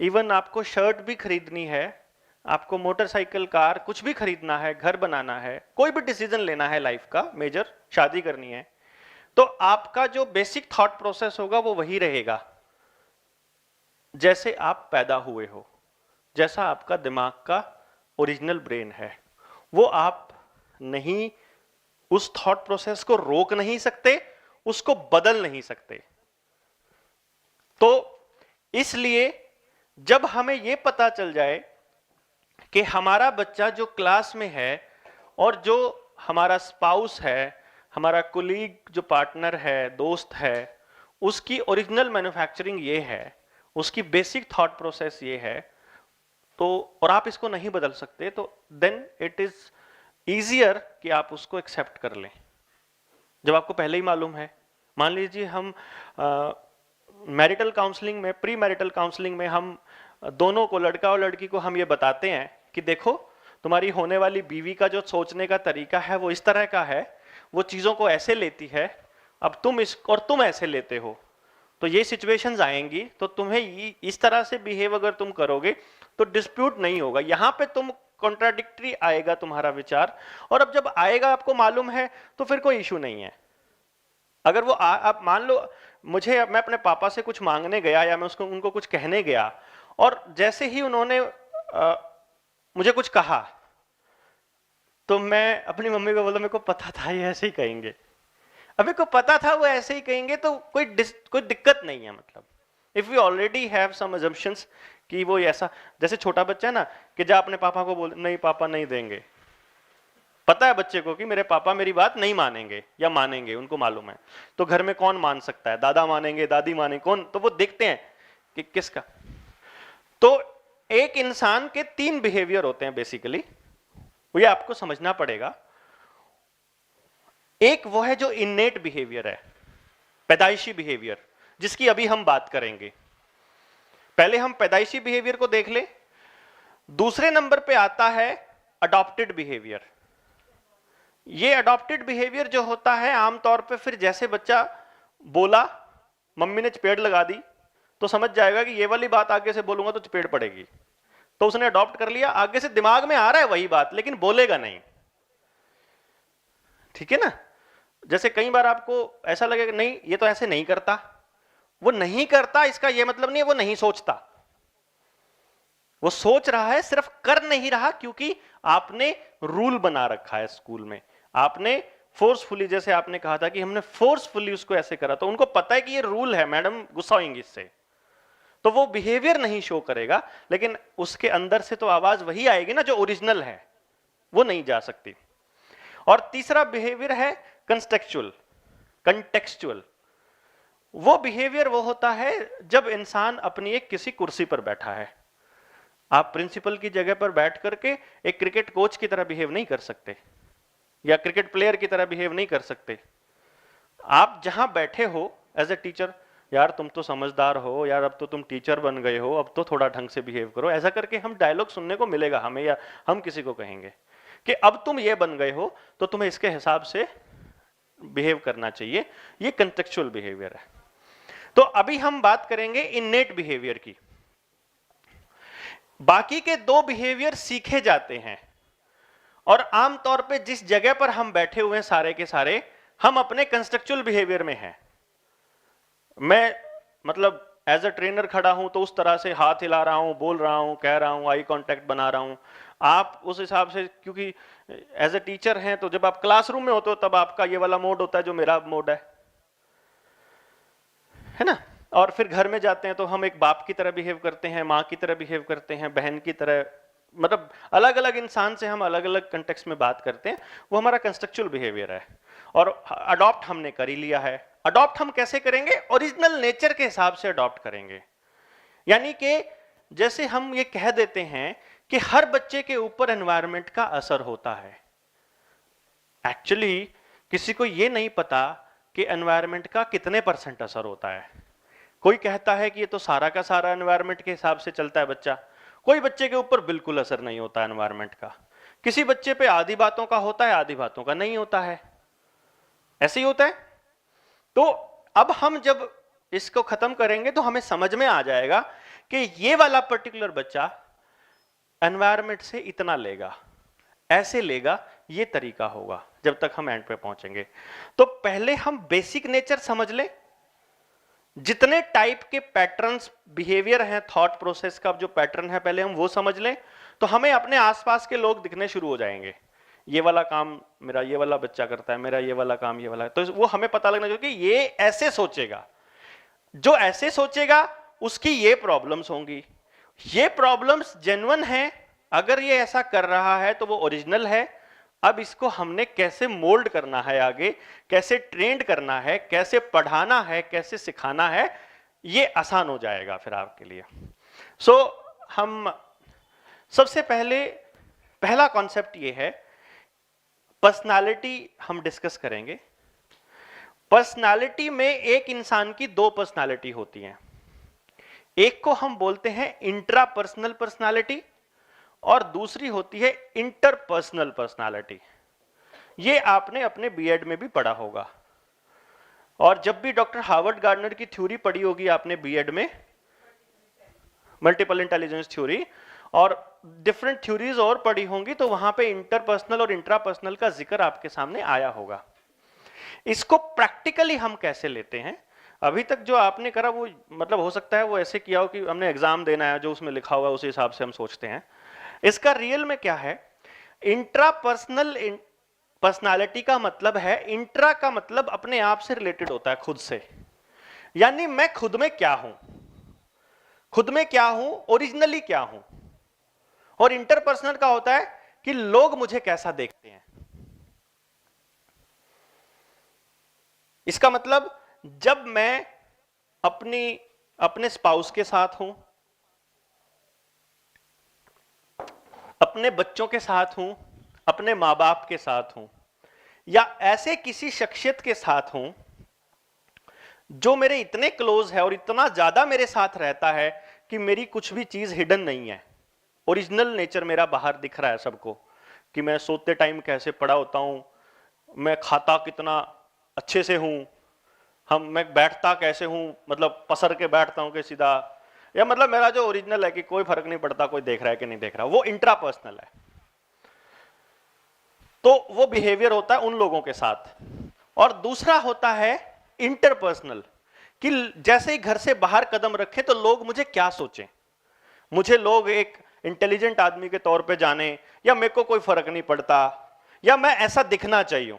इवन आपको शर्ट भी खरीदनी है, आपको मोटरसाइकिल कार कुछ भी खरीदना है, घर बनाना है, कोई भी डिसीजन लेना है लाइफ का मेजर, शादी करनी है, तो आपका जो बेसिक थॉट प्रोसेस होगा वो वही रहेगा जैसे आप पैदा हुए हो, जैसा आपका दिमाग का ओरिजिनल ब्रेन है। वो आप नहीं, उस थॉट प्रोसेस को रोक नहीं सकते, उसको बदल नहीं सकते। तो इसलिए जब हमें यह पता चल जाए कि हमारा बच्चा जो क्लास में है और जो हमारा स्पाउस है, हमारा कोलीग जो पार्टनर है, दोस्त है, उसकी ओरिजिनल मैन्युफैक्चरिंग ये है, उसकी बेसिक थॉट प्रोसेस ये है, तो और आप इसको नहीं बदल सकते, तो देन इट इज ईजियर कि आप उसको एक्सेप्ट कर लें जब आपको पहले ही मालूम है। मान लीजिए हम मैरिटल काउंसलिंग में, प्री मैरिटल काउंसलिंग में हम दोनों को, लड़का और लड़की को, हम ये बताते हैं कि देखो तुम्हारी होने वाली बीवी का जो सोचने का तरीका है वो इस तरह का है, वो चीजों को ऐसे लेती है, अब तुम तुम ऐसे लेते हो, तो ये सिचुएशंस आएंगी, तो तुम्हें इस तरह से बिहेव अगर तुम करोगे तो डिस्प्यूट नहीं होगा। यहां पे तुम कॉन्ट्राडिक्टरी आएगा तुम्हारा विचार, और अब जब आएगा आपको मालूम है तो फिर कोई इशू नहीं है। अगर वो आप मान लो मैं अपने पापा से कुछ मांगने गया या मैं उनको कुछ कहने गया, और जैसे ही उन्होंने मुझे कुछ कहा तो मैं अपनी मम्मी को बोला मेरे को पता था ये ऐसे ही कहेंगे, अब मेरे को पता था वो ऐसे ही कहेंगे, तो कोई दिक्कत नहीं है। मतलब if we already have some assumptions कि वो ऐसा, जैसे छोटा बच्चा है ना कि जा अपने पापा को बोल, नहीं पापा नहीं देंगे, पता है बच्चे को कि मेरे पापा मेरी बात नहीं मानेंगे या मानेंगे, उनको मालूम है, तो घर में कौन मान सकता है, दादा मानेंगे, दादी मानेंगे, कौन, तो वो देखते हैं कि किसका। तो एक इंसान के 3 बिहेवियर होते हैं बेसिकली, वो ये आपको समझना पड़ेगा। एक वो है जो इन्नेट बिहेवियर है, पैदाइशी बिहेवियर, जिसकी अभी हम बात करेंगे। पहले हम पैदाइशी बिहेवियर को देख ले। दूसरे नंबर पे आता है अडॉप्टेड बिहेवियर। ये अडॉप्टेड बिहेवियर जो होता है आमतौर पे, फिर जैसे बच्चा बोला, मम्मी ने चपेट लगा दी, तो समझ जाएगा कि ये वाली बात आगे से बोलूंगा तो चपेट पड़ेगी, तो उसने अडॉप्ट कर लिया, आगे से दिमाग में आ रहा है वही बात, लेकिन बोलेगा नहीं। ठीक है ना? जैसे कई बार आपको ऐसा लगेगा नहीं ये तो ऐसे नहीं करता, वो नहीं करता इसका ये मतलब नहीं है वो नहीं सोचता, वो सोच रहा है, सिर्फ कर नहीं रहा, क्योंकि आपने रूल बना रखा है स्कूल में, आपने फोर्सफुली, जैसे आपने कहा था कि हमने फोर्सफुली उसको ऐसे करा, तो उनको पता है कि ये रूल है, मैडम गुस्सा होंगी इससे, तो वो बिहेवियर नहीं शो करेगा, लेकिन उसके अंदर से तो आवाज वही आएगी ना जो ओरिजिनल है, वो नहीं जा सकती। और तीसरा बिहेवियर है कंटेक्चुअल। वो बिहेवियर वो होता है जब इंसान अपनी एक किसी कुर्सी पर बैठा है। आप प्रिंसिपल की जगह पर बैठ करके एक क्रिकेट कोच की तरह बिहेव नहीं कर सकते, या क्रिकेट प्लेयर की तरह बिहेव नहीं कर सकते। आप जहां बैठे हो एज ए टीचर, यार तुम तो समझदार हो, यार अब तो तुम टीचर बन गए हो, अब तो थोड़ा ढंग से बिहेव करो, ऐसा करके हम डायलॉग सुनने को मिलेगा हमें, या हम किसी को कहेंगे कि अब तुम ये बन गए हो तो तुम्हें इसके हिसाब से बिहेव करना चाहिए। ये कंटेक्चुअल बिहेवियर है। तो अभी हम बात करेंगे इन्नेट बिहेवियर की। बाकी के 2 बिहेवियर सीखे जाते हैं, और आमतौर पे जिस जगह पर हम बैठे हुए हैं सारे के सारे, हम अपने कंस्ट्रक्चुअल बिहेवियर में हैं। मैं मतलब एज अ ट्रेनर खड़ा हूं तो उस तरह से हाथ हिला रहा हूं, बोल रहा हूं, कह रहा हूं, आई कांटेक्ट बना रहा हूं। आप उस हिसाब से, क्योंकि एज अ टीचर हैं तो जब आप क्लासरूम में होते हो तब आपका ये वाला मोड होता है जो मेरा मोड है ना। और फिर घर में जाते हैं तो हम एक बाप की तरह बिहेव करते हैं, माँ की तरह बिहेव करते हैं, बहन की तरह, मतलब अलग अलग इंसान से हम अलग अलग कंटेक्स्ट में बात करते हैं। वो हमारा कंस्ट्रक्चुअल बिहेवियर है और अडॉप्ट हमने कर ही लिया है। अडॉप्ट हम कैसे करेंगे? ओरिजिनल नेचर के हिसाब से अडॉप्ट करेंगे। यानी कि जैसे हम ये कह देते हैं कि हर बच्चे के ऊपर एनवायरनमेंट का असर होता है। एक्चुअली किसी को ये नहीं पता कि एनवायरनमेंट का कितने % असर होता है। कोई कहता है कि ये तो सारा का सारा एनवायरनमेंट के हिसाब से चलता है बच्चा। कोई बच्चे के ऊपर बिल्कुल असर नहीं होता एनवायरनमेंट का। किसी बच्चे पे आधी बातों का होता है, आधी बातों का नहीं होता है। ऐसे ही होता है। तो अब हम जब इसको खत्म करेंगे तो हमें समझ में आ जाएगा कि ये वाला पर्टिकुलर बच्चा एनवायरनमेंट से इतना लेगा, ऐसे लेगा, ये तरीका होगा जब तक हम एंड पे पहुंचेंगे। तो पहले हम बेसिक नेचर समझ लें, जितने टाइप के पैटर्न्स बिहेवियर हैं, थॉट प्रोसेस का जो पैटर्न है पहले हम वो समझ लें, तो हमें अपने आसपास के लोग दिखने शुरू हो जाएंगे। ये वाला काम मेरा ये वाला बच्चा करता है, मेरा ये वाला काम ये वाला, तो वो हमें पता लगना चाहिए कि ये ऐसे सोचेगा। जो ऐसे सोचेगा उसकी ये प्रॉब्लम्स होंगी। ये प्रॉब्लम्स जेन्युइन हैं, अगर ये ऐसा कर रहा है तो वो ओरिजिनल है। अब इसको हमने कैसे मोल्ड करना है, आगे कैसे ट्रेंड करना है, कैसे पढ़ाना है, कैसे सिखाना है, ये आसान हो जाएगा फिर आपके लिए। हम सबसे पहला कॉन्सेप्ट ये है, पर्सनालिटी हम डिस्कस करेंगे। पर्सनालिटी में एक इंसान की 2 पर्सनालिटी होती हैं। एक को हम बोलते हैं इंट्रापर्सनल पर्सनालिटी और दूसरी होती है इंटरपर्सनल पर्सनालिटी। ये आपने अपने बीएड में भी पढ़ा होगा और जब भी डॉक्टर हार्वर्ड गार्डनर की थ्योरी पढ़ी होगी आपने बीएड में, मल्टीपल इंटेलिजेंस थ्योरी, और डिफरेंट थ्योरीज और पढ़ी होंगी, तो वहां पे इंटरपर्सनल और इंट्रापर्सनल का जिक्र आपके सामने आया होगा। इसको प्रैक्टिकली हम कैसे लेते हैं? अभी तक जो आपने करा वो मतलब हो सकता है वो ऐसे किया हो कि हमने एग्जाम देना है, जो उसमें लिखा हुआ है उसी हिसाब से हम सोचते हैं। इसका रियल में क्या है? इंट्रापर्सनल पर्सनालिटी का मतलब है, इंट्रा का मतलब अपने आप से रिलेटेड होता है, खुद से, यानी मैं खुद में क्या हूं, खुद में क्या हूं, ओरिजिनली क्या हूं। और इंटरपर्सनल का होता है कि लोग मुझे कैसा देखते हैं। इसका मतलब जब मैं अपने स्पाउस के साथ हूं, अपने बच्चों के साथ हूं, अपने माँ बाप के साथ हूं, या ऐसे किसी शख्सियत के साथ हूं जो मेरे इतने क्लोज है और इतना ज्यादा मेरे साथ रहता है कि मेरी कुछ भी चीज हिडन नहीं है, ओरिजिनल नेचर मेरा बाहर दिख रहा है सबको, कि मैं सोते टाइम कैसे पड़ा होता हूं, मैं खाता कितना अच्छे से हूं, मैं बैठता कैसे हूं, मतलब पसर के बैठता हूं कि सीधा, या मतलब मेरा जो ओरिजिनल है कि कोई फर्क नहीं पड़ता कोई देख रहा है कि नहीं देख रहा, वो इंट्रापर्सनल है। तो वो बिहेवियर होता है उन लोगों के साथ। और दूसरा होता है इंटरपर्सनल, कि जैसे ही घर से बाहर कदम रखे तो लोग मुझे क्या सोचें, मुझे लोग एक इंटेलिजेंट आदमी के तौर पे जाने, या मेरे को कोई फर्क नहीं पड़ता, या मैं ऐसा दिखना चाहिए।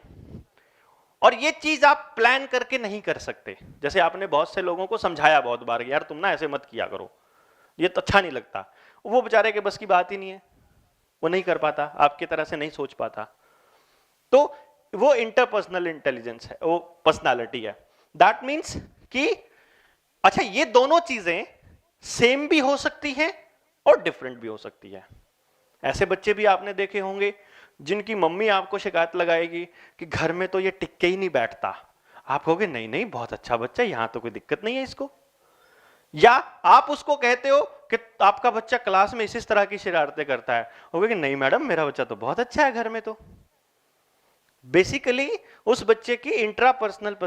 और ये चीज आप प्लान करके नहीं कर सकते। जैसे आपने बहुत से लोगों को समझाया बहुत बार, यार तुम ना ऐसे मत किया करो, ये तो अच्छा नहीं लगता, वो बेचारे के बस की बात ही नहीं है, वो नहीं कर पाता, आपकी तरह से नहीं सोच पाता। तो वो इंटरपर्सनल इंटेलिजेंस है, वो पर्सनालिटी है। दैट मीन्स कि अच्छा, ये दोनों चीजें सेम भी हो सकती हैं और डिफरेंट भी हो सकती है। ऐसे बच्चे भी आपने देखे होंगे जिनकी मम्मी आपको शिकायत लगाएगी कि घर में तो ये टिक के ही नहीं बैठता, आप कहोगे नहीं नहीं बहुत अच्छा बच्चा, यहां तो कोई दिक्कत नहीं है इसको। या आप उसको कहते हो कि आपका बच्चा क्लास में इस तरह की शरारतें करता है, वो कहेगा नहीं मैडम मेरा बच्चा तो बहुत अच्छा है घर में। तो बेसिकली उस बच्चे की इंट्रापर्सनल